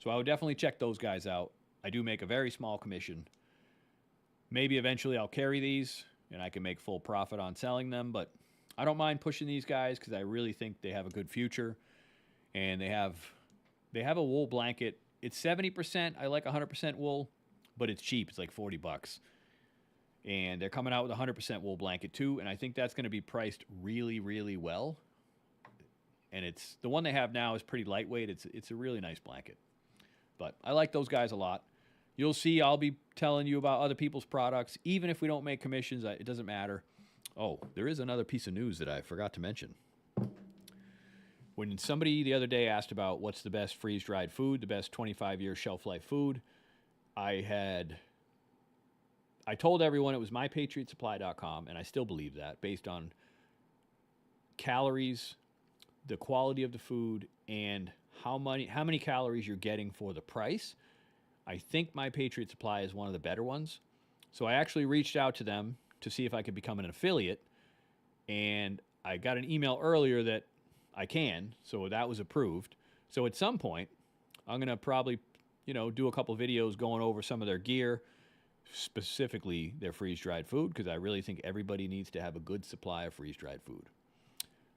Speaker 1: So I would definitely check those guys out. I do make a very small commission. Maybe eventually I'll carry these and I can make full profit on selling them, but I don't mind pushing these guys because I really think they have a good future, and they have They have a wool blanket. It's 70%. I like 100% wool, but it's cheap. It's like $40. And they're coming out with a 100% wool blanket too, and I think that's going to be priced really, really well. And it's the one they have now is pretty lightweight. It's a really nice blanket. But I like those guys a lot. You'll see I'll be telling you about other people's products, even if we don't make commissions. It doesn't matter. Oh, there is another piece of news that I forgot to mention. When somebody the other day asked about what's the best freeze-dried food, the best 25-year shelf life food, I told everyone it was mypatriotsupply.com, and I still believe that based on calories, the quality of the food, and how many calories you're getting for the price. I think My Patriot Supply is one of the better ones. So I actually reached out to them to see if I could become an affiliate, and I got an email earlier that I can, so that was approved. So at some point, I'm going to probably, do a couple videos going over some of their gear, specifically their freeze-dried food, because I really think everybody needs to have a good supply of freeze-dried food.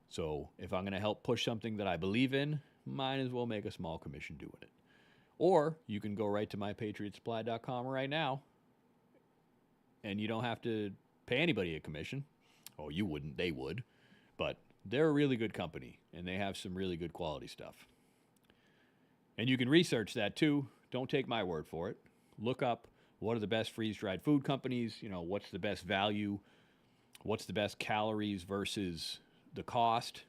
Speaker 1: So if I'm going to help push something that I believe in, might as well make a small commission doing it. Or you can go right to mypatriotsupply.com right now, and you don't have to pay anybody a commission. Oh, you wouldn't. They would. But they're a really good company, and they have some really good quality stuff. And you can research that too. Don't take my word for it. Look up what are the best freeze-dried food companies, what's the best value, what's the best calories versus the cost.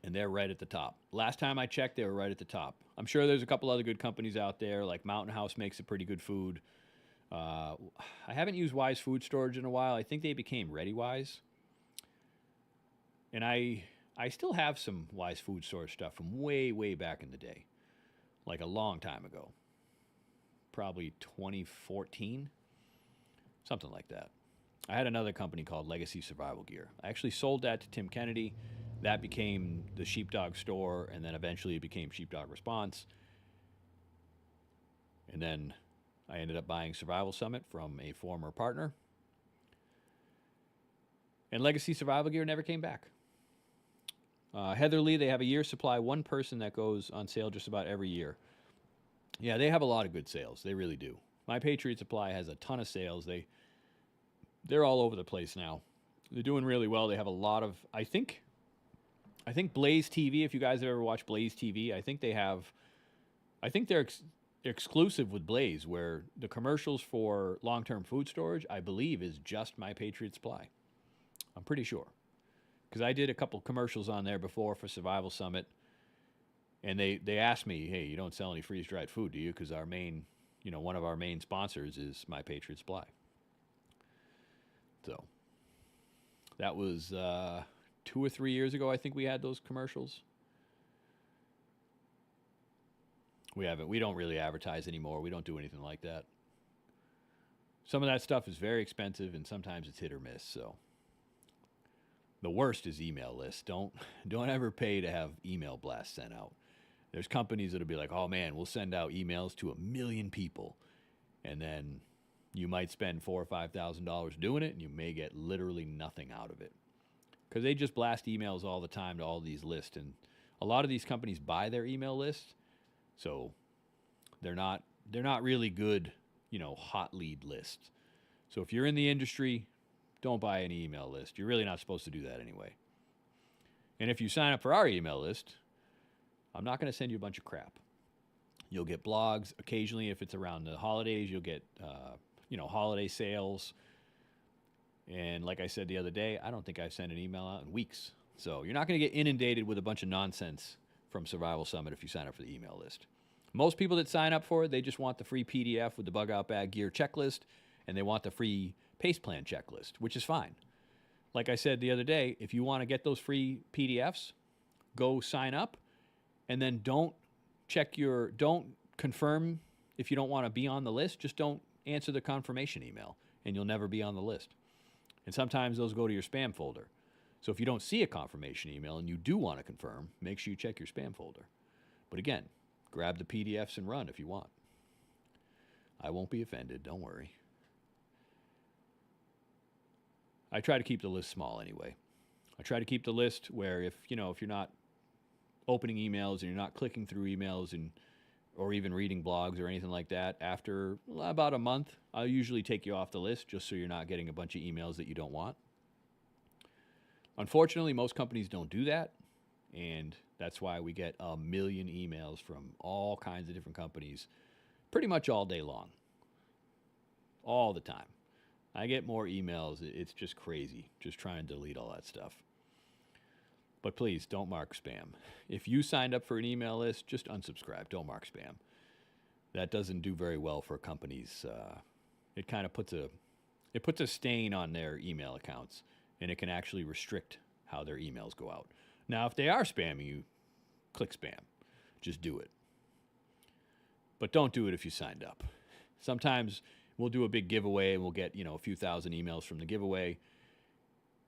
Speaker 1: And they're right at the top. Last time I checked, they were right at the top. I'm sure there's a couple other good companies out there, like Mountain House makes a pretty good food. I haven't used Wise Food Storage in a while. I think they became ReadyWise. And I still have some Wise Food Storage stuff from way, way back in the day. Like a long time ago. Probably 2014. Something like that. I had another company called Legacy Survival Gear. I actually sold that to Tim Kennedy. That became the Sheepdog Store, and then eventually it became Sheepdog Response. And then I ended up buying Survival Summit from a former partner. And Legacy Survival Gear never came back. Heatherly, they have a year's supply, one person that goes on sale just about every year. Yeah, they have a lot of good sales. They really do. My Patriot Supply has a ton of sales. They're all over the place now. They're doing really well. They have a lot of, I think Blaze TV, if you guys have ever watched Blaze TV, I think they're exclusive with Blaze, where the commercials for long-term food storage, I believe, is just My Patriot Supply. I'm pretty sure. Because I did a couple commercials on there before for Survival Summit, and they asked me, hey, you don't sell any freeze-dried food, do you? Because our main, one of our main sponsors is My Patriot Supply. So that was 2 or 3 years ago, I think we had those commercials. We don't really advertise anymore. We don't do anything like that. Some of that stuff is very expensive, and sometimes it's hit or miss. So the worst is email lists. Don't ever pay to have email blasts sent out. There's companies that'll be like, oh man, we'll send out emails to 1 million people, and then you might spend $4,000 or $5,000 doing it, and you may get literally nothing out of it. Because they just blast emails all the time to all these lists, and a lot of these companies buy their email lists, so they're not really good, hot lead lists. So if you're in the industry, don't buy any email list. You're really not supposed to do that anyway. And if you sign up for our email list, I'm not going to send you a bunch of crap. You'll get blogs occasionally. If it's around the holidays, you'll get holiday sales. And like I said the other day, I don't think I've sent an email out in weeks. So you're not going to get inundated with a bunch of nonsense from Survival Summit if you sign up for the email list. Most people that sign up for it, they just want the free PDF with the bug out bag gear checklist, and they want the free pace plan checklist, which is fine. Like I said the other day, if you want to get those free PDFs, go sign up, and then don't confirm if you don't want to be on the list. Just don't answer the confirmation email, and you'll never be on the list. And sometimes those go to your spam folder. So if you don't see a confirmation email and you do want to confirm, make sure you check your spam folder. But again, grab the PDFs and run if you want. I won't be offended, don't worry. I try to keep the list small anyway. I try to keep the list where if you're not opening emails and you're not clicking through emails and or even reading blogs or anything like that, after about a month, I'll usually take you off the list just so you're not getting a bunch of emails that you don't want. Unfortunately, most companies don't do that, and that's why we get a million emails from all kinds of different companies pretty much all day long, all the time. I get more emails. It's just crazy, just trying to delete all that stuff. But please don't mark spam. If you signed up for an email list, just unsubscribe. Don't mark spam. That doesn't do very well for companies. It kind of puts a stain on their email accounts, and it can actually restrict how their emails go out. Now, if they are spamming you, click spam. Just do it. But don't do it if you signed up. Sometimes we'll do a big giveaway and we'll get, a few thousand emails from the giveaway.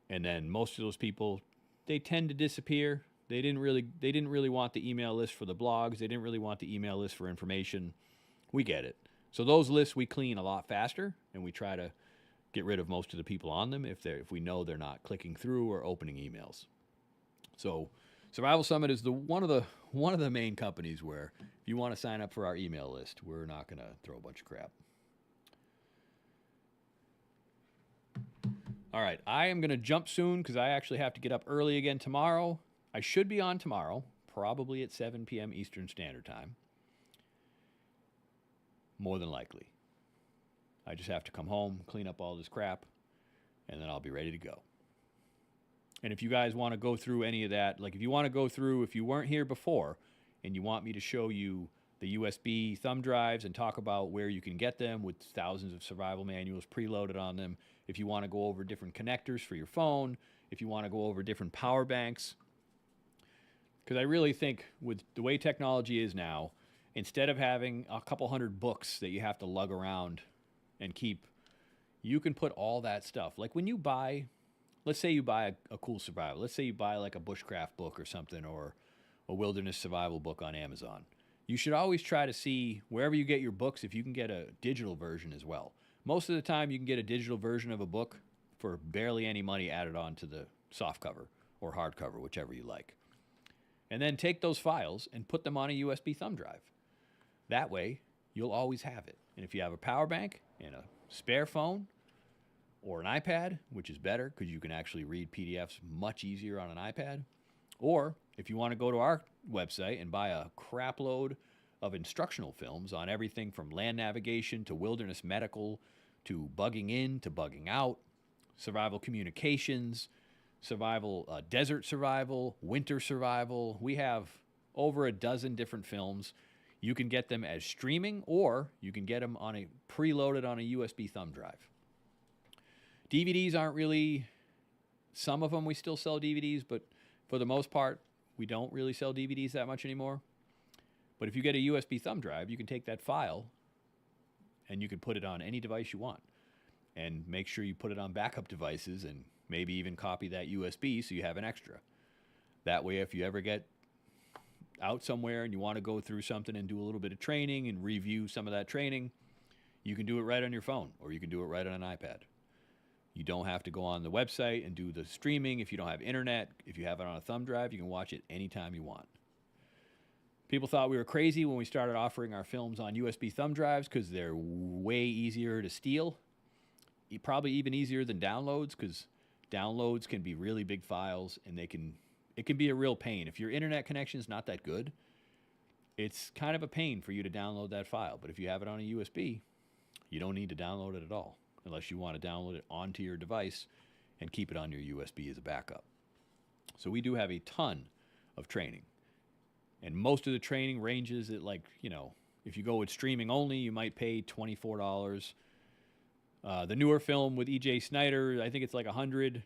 Speaker 1: And then most of those people, they tend to disappear. They didn't really want the email list for the blogs. They didn't really want the email list for information. We get it. So those lists we clean a lot faster, and we try to get rid of most of the people on them if we know they're not clicking through or opening emails. So Survival Summit is one of the main companies where if you want to sign up for our email list, we're not going to throw a bunch of crap. All right, I am going to jump soon because I actually have to get up early again tomorrow. I should be on tomorrow, probably at 7 p.m. Eastern Standard Time. More than likely. I just have to come home, clean up all this crap, and then I'll be ready to go. And if you guys want to go through any of that, like if you weren't here before and you want me to show you the USB thumb drives and talk about where you can get them with thousands of survival manuals preloaded on them, if you want to go over different connectors for your phone, if you want to go over different power banks, because I really think with the way technology is now, instead of having a couple hundred books that you have to lug around and keep, you can put all that stuff. Like when you buy, let's say you buy a cool survival. Let's say you buy like a bushcraft book or something, or a wilderness survival book on Amazon. You should always try to see wherever you get your books if you can get a digital version as well. Most of the time you can get a digital version of a book for barely any money added on to the softcover or hardcover, whichever you like. And then take those files and put them on a USB thumb drive. That way, you'll always have it. And if you have a power bank and a spare phone or an iPad, which is better because you can actually read PDFs much easier on an iPad, or if you want to go to our website and buy a crap load of instructional films on everything from land navigation to wilderness medical to bugging in to bugging out, survival communications, survival, desert survival, winter survival. We have over a dozen different films. You can get them as streaming, or you can get them preloaded on a USB thumb drive. DVDs aren't really, some of them we still sell DVDs, but for the most part, we don't really sell DVDs that much anymore. But if you get a USB thumb drive, you can take that file and you can put it on any device you want. And make sure you put it on backup devices and maybe even copy that USB so you have an extra. That way, if you ever get out somewhere and you want to go through something and do a little bit of training and review some of that training, you can do it right on your phone, or you can do it right on an iPad. You don't have to go on the website and do the streaming if you don't have internet. If you have it on a thumb drive, you can watch it anytime you want. People thought we were crazy when we started offering our films on USB thumb drives because they're way easier to steal. Probably even easier than downloads, because downloads can be really big files and it can be a real pain. If your internet connection is not that good, it's kind of a pain for you to download that file. But if you have it on a USB, you don't need to download it at all, unless you want to download it onto your device and keep it on your USB as a backup. So we do have a ton of training. And most of the training ranges at if you go with streaming only, you might pay $24. The newer film with E.J. Snyder, I think it's like $100,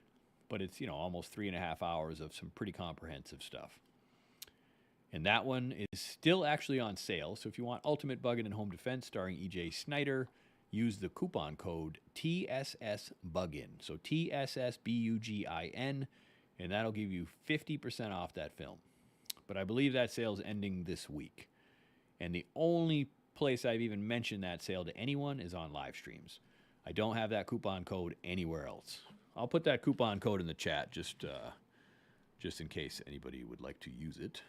Speaker 1: but it's, almost 3.5 hours of some pretty comprehensive stuff. And that one is still actually on sale. So if you want Ultimate Buggin' and Home Defense starring E.J. Snyder, use the coupon code TSSBUGIN. So TSSBUGIN, and that'll give you 50% off that film. But I believe that sale's ending this week. And the only place I've even mentioned that sale to anyone is on live streams. I don't have that coupon code anywhere else. I'll put that coupon code in the chat just in case anybody would like to use it.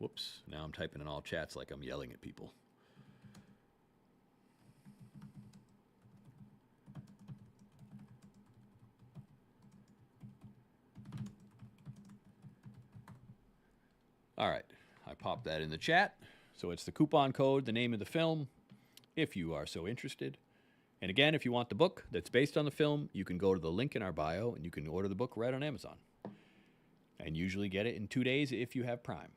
Speaker 1: Whoops, now I'm typing in all chats like I'm yelling at people. All right, I popped that in the chat. So it's the coupon code, the name of the film, if you are so interested. And again, if you want the book that's based on the film, you can go to the link in our bio and you can order the book right on Amazon. And usually get it in 2 days if you have Prime.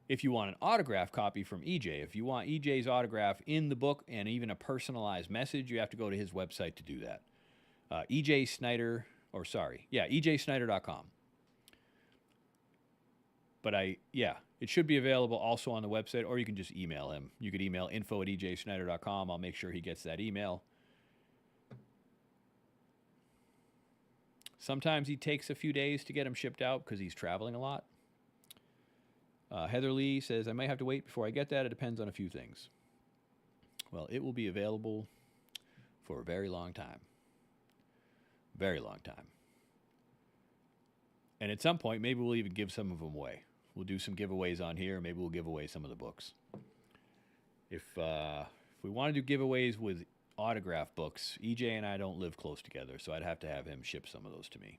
Speaker 1: If you want an autographed copy from EJ, if you want EJ's autograph in the book and even a personalized message, you have to go to his website to do that. EJSnyder.com. But it should be available also on the website, or you can just email him. You could email info@ejsnyder.com. I'll make sure he gets that email. Sometimes he takes a few days to get them shipped out because he's traveling a lot. Heather Lee says, I might have to wait before I get that. It depends on a few things. Well, it will be available for a very long time. Very long time. And at some point, maybe we'll even give some of them away. We'll do some giveaways on here. Maybe we'll give away some of the books. If we want to do giveaways with autograph books, EJ and I don't live close together, so I'd have to have him ship some of those to me.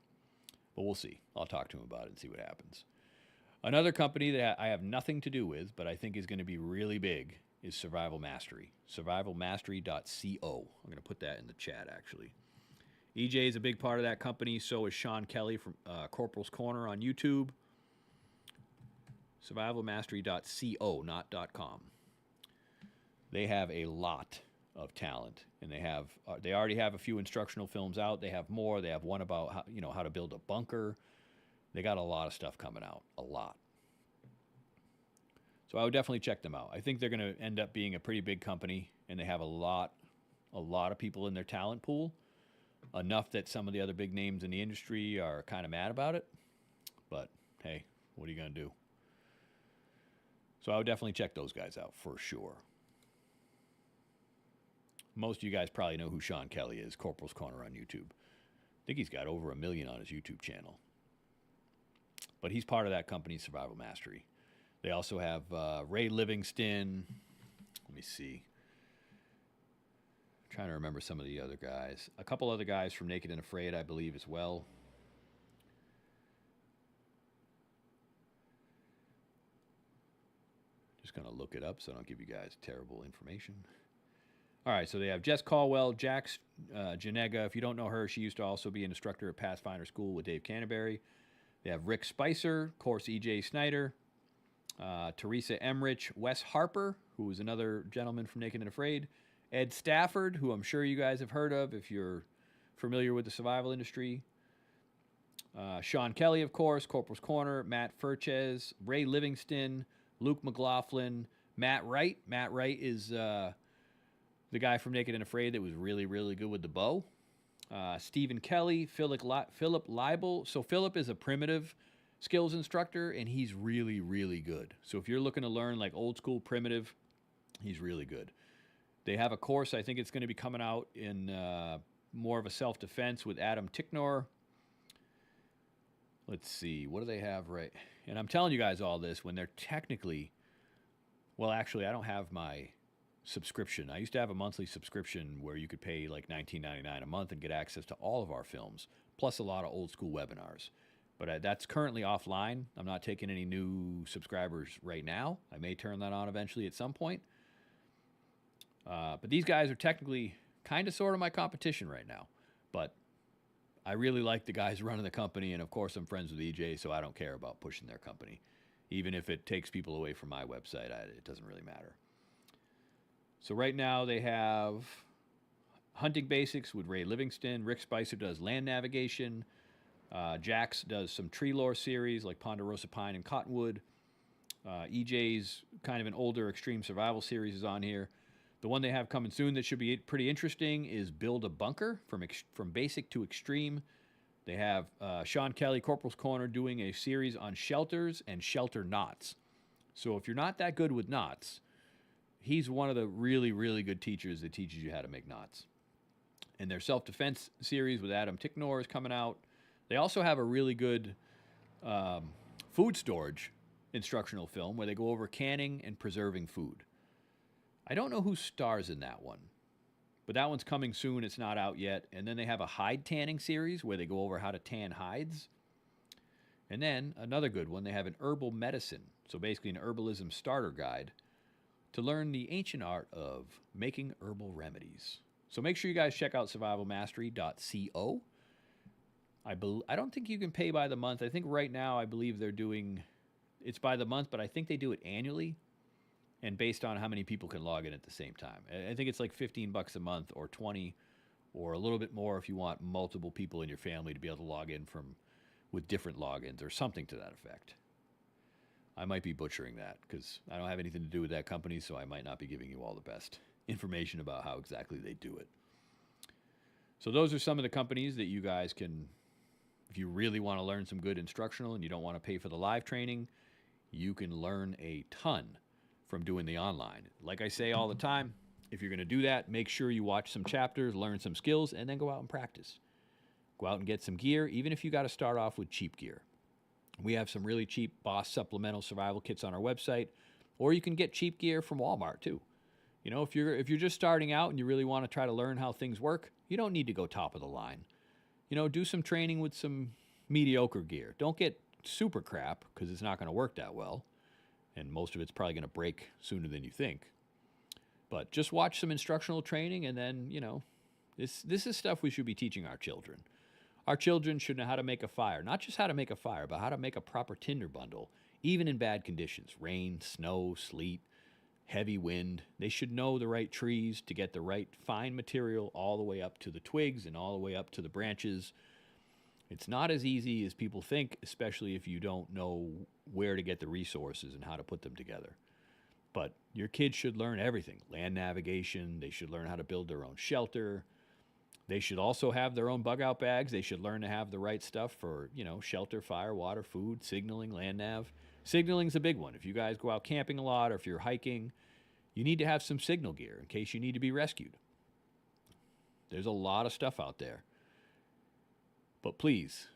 Speaker 1: But we'll see. I'll talk to him about it and see what happens. Another company that I have nothing to do with, but I think is going to be really big, is Survival Mastery. Survivalmastery.co. I'm going to put that in the chat, actually. EJ is a big part of that company. So is Sean Kelly from Corporal's Corner on YouTube. Survivalmastery.co, not .com. They have a lot of talent, and they already have a few instructional films out. They have more. They have one about how to build a bunker. They got a lot of stuff coming out, a lot. So I would definitely check them out. I think they're going to end up being a pretty big company, and they have a lot of people in their talent pool, enough that some of the other big names in the industry are kind of mad about it. But hey, what are you going to do? So I would definitely check those guys out for sure. Most of you guys probably know who Sean Kelly is, Corporal's Corner on YouTube. I think he's got over 1 million on his YouTube channel. But he's part of that company, Survival Mastery. They also have Ray Livingston. Let me see. I'm trying to remember some of the other guys. A couple other guys from Naked and Afraid, I believe, as well. Just going to look it up so I don't give you guys terrible information. All right, so they have Jess Caldwell, Jax Janega. If you don't know her, she used to also be an instructor at Pathfinder School with Dave Canterbury. They have Rick Spicer, of course, EJ Snyder, Teresa Emrich, Wes Harper, who is another gentleman from Naked and Afraid, Ed Stafford, who I'm sure you guys have heard of if you're familiar with the survival industry, Sean Kelly, of course, Corporal's Corner, Matt Furches, Ray Livingston, Luke McLaughlin, Matt Wright. Matt Wright is the guy from Naked and Afraid that was really, really good with the bow. Stephen Kelly, Philip Leibel. So Philip is a primitive skills instructor, and he's really, really good. So if you're looking to learn like old school primitive, he's really good. They have a course, I think it's going to be coming out in more of a self-defense with Adam Ticknor. Let's see, what do they have right? And I'm telling you guys all this when they're technically, well, actually, I don't have my subscription. I used to have a monthly subscription where you could pay like $19.99 a month and get access to all of our films, plus a lot of old school webinars. But that's currently offline. I'm not taking any new subscribers right now. I may turn that on eventually at some point. But these guys are technically kind of sort of my competition right now. But I really like the guys running the company, and of course I'm friends with EJ, so I don't care about pushing their company. Even if it takes people away from my website, it doesn't really matter. So right now they have Hunting Basics with Ray Livingston. Rick Spicer does land navigation. Jax does some tree lore series like Ponderosa Pine and Cottonwood. EJ's kind of an older extreme survival series is on here. The one they have coming soon that should be pretty interesting is Build a Bunker, from basic to extreme. They have Sean Kelly, Corporal's Corner, doing a series on shelters and shelter knots. So if you're not that good with knots, he's one of the really, really good teachers that teaches you how to make knots. And their self-defense series with Adam Ticknor is coming out. They also have a really good food storage instructional film where they go over canning and preserving food. I don't know who stars in that one, but that one's coming soon. It's not out yet. And then they have a hide tanning series where they go over how to tan hides. And then another good one, they have an herbal medicine. So basically an herbalism starter guide to learn the ancient art of making herbal remedies. So make sure you guys check out survivalmastery.co. I don't think you can pay by the month. I think right now I believe they're doing, it's by the month, but I think they do it annually and based on how many people can log in at the same time. I think it's like $15 a month or 20 or a little bit more if you want multiple people in your family to be able to log in with different logins or something to that effect. I might be butchering that because I don't have anything to do with that company, so I might not be giving you all the best information about how exactly they do it. So those are some of the companies that you guys can, if you really want to learn some good instructional and you don't want to pay for the live training, you can learn a ton from doing the online. Like I say all the time, if you're going to do that, make sure you watch some chapters, learn some skills, and then go out and practice. Go out and get some gear, even if you got to start off with cheap gear. We have some really cheap Boss supplemental survival kits on our website, or you can get cheap gear from Walmart too. You know, if you're just starting out and you really want to try to learn how things work, you don't need to go top of the line. You know, do some training with some mediocre gear. Don't get super crap because it's not going to work that well. And most of it's probably going to break sooner than you think. But just watch some instructional training and then, you know, this is stuff we should be teaching our children. Our children should know how to make a fire. Not just how to make a fire, but how to make a proper tinder bundle, even in bad conditions. Rain, snow, sleet, heavy wind. They should know the right trees to get the right fine material all the way up to the twigs and all the way up to the branches. It's not as easy as people think, especially if you don't know where to get the resources and how to put them together. But your kids should learn everything. Land navigation, they should learn how to build their own shelter. They should also have their own bug out bags. They should learn to have the right stuff for, you know, shelter, fire, water, food, signaling, land nav. Signaling's a big one. If you guys go out camping a lot or if you're hiking, you need to have some signal gear in case you need to be rescued. There's a lot of stuff out there. But please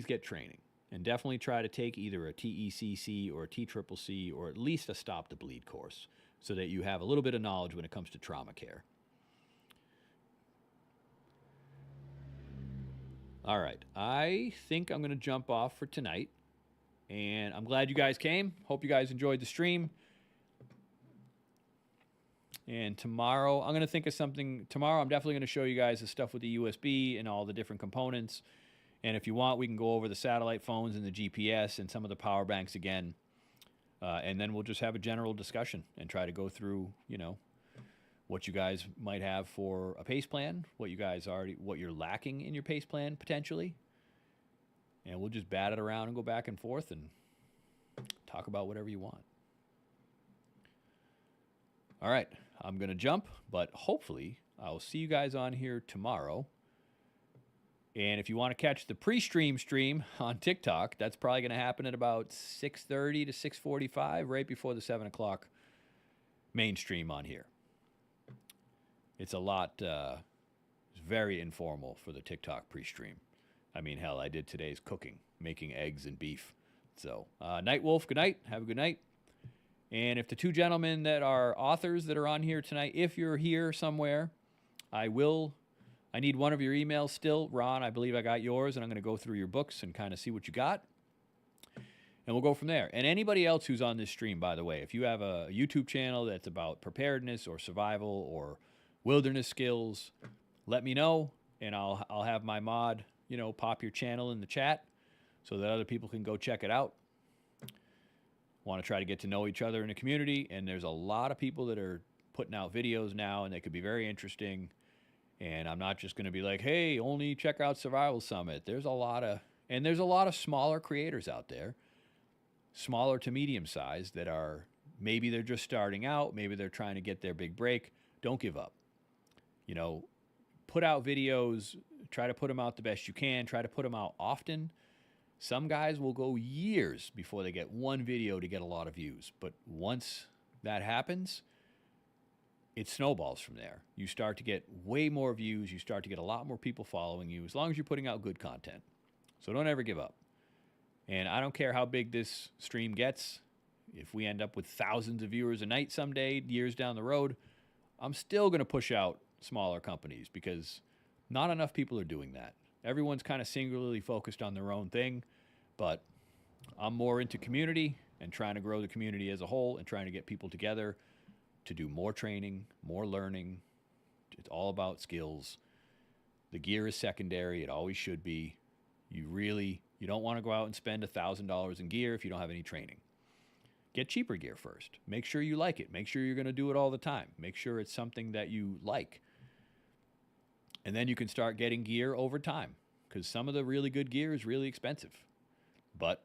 Speaker 1: get training. And definitely try to take either a TECC or a TCCC or at least a Stop the Bleed course so that you have a little bit of knowledge when it comes to trauma care. All right, I think I'm going to jump off for tonight. And I'm glad you guys came. Hope you guys enjoyed the stream. And tomorrow, I'm going to think of something. Tomorrow, I'm definitely going to show you guys the stuff with the USB and all the different components. And if you want, we can go over the satellite phones and the GPS and some of the power banks again. And then we'll just have a general discussion and try to go through, you know, what you guys might have for a PACE plan, what you're lacking in your PACE plan potentially. And we'll just bat it around and go back and forth and talk about whatever you want. All right, I'm going to jump, but hopefully I'll see you guys on here tomorrow. And if you want to catch the pre-stream stream on TikTok, that's probably going to happen at about 6:30 to 6:45, right before the 7 o'clock main stream on here. It's very informal for the TikTok pre-stream. I mean, hell, I did today's cooking, making eggs and beef. So, Night Wolf, good night. Have a good night. And if the two gentlemen that are authors that are on here tonight, if you're here somewhere, I need one of your emails still. Ron, I believe I got yours, and I'm going to go through your books and kind of see what you got. And we'll go from there. And anybody else who's on this stream, by the way, if you have a YouTube channel that's about preparedness or survival or wilderness skills, let me know, and I'll have my mod, you know, pop your channel in the chat so that other people can go check it out. Want to try to get to know each other in the community, and there's a lot of people that are putting out videos now, and they could be very interesting. And I'm not just going to be like, hey, only check out Survival Summit. There's a lot of smaller creators out there, smaller to medium size, that are, maybe they're just starting out, maybe they're trying to get their big break. Don't give up. You know, put out videos, try to put them out the best you can, try to put them out often. Some guys will go years before they get one video to get a lot of views. But once that happens, it snowballs from there. You start to get way more views. You start to get a lot more people following you as long as you're putting out good content. So don't ever give up. And I don't care how big this stream gets. If we end up with thousands of viewers a night someday, years down the road, I'm still going to push out smaller companies because not enough people are doing that. Everyone's kind of singularly focused on their own thing, but I'm more into community and trying to grow the community as a whole and trying to get people together to do more training, more learning. It's all about skills. The gear is secondary. It always should be. You don't want to go out and spend $1,000 in gear if you don't have any training. Get cheaper gear first. Make sure you like it. Make sure you're going to do it all the time. Make sure it's something that you like. And then you can start getting gear over time because some of the really good gear is really expensive. But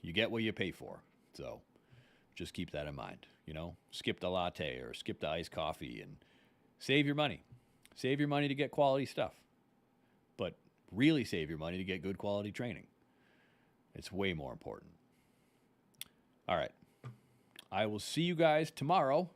Speaker 1: you get what you pay for. So just keep that in mind. Skip the latte or skip the iced coffee and save your money. Save your money to get quality stuff. But really save your money to get good quality training. It's way more important. All right. I will see you guys tomorrow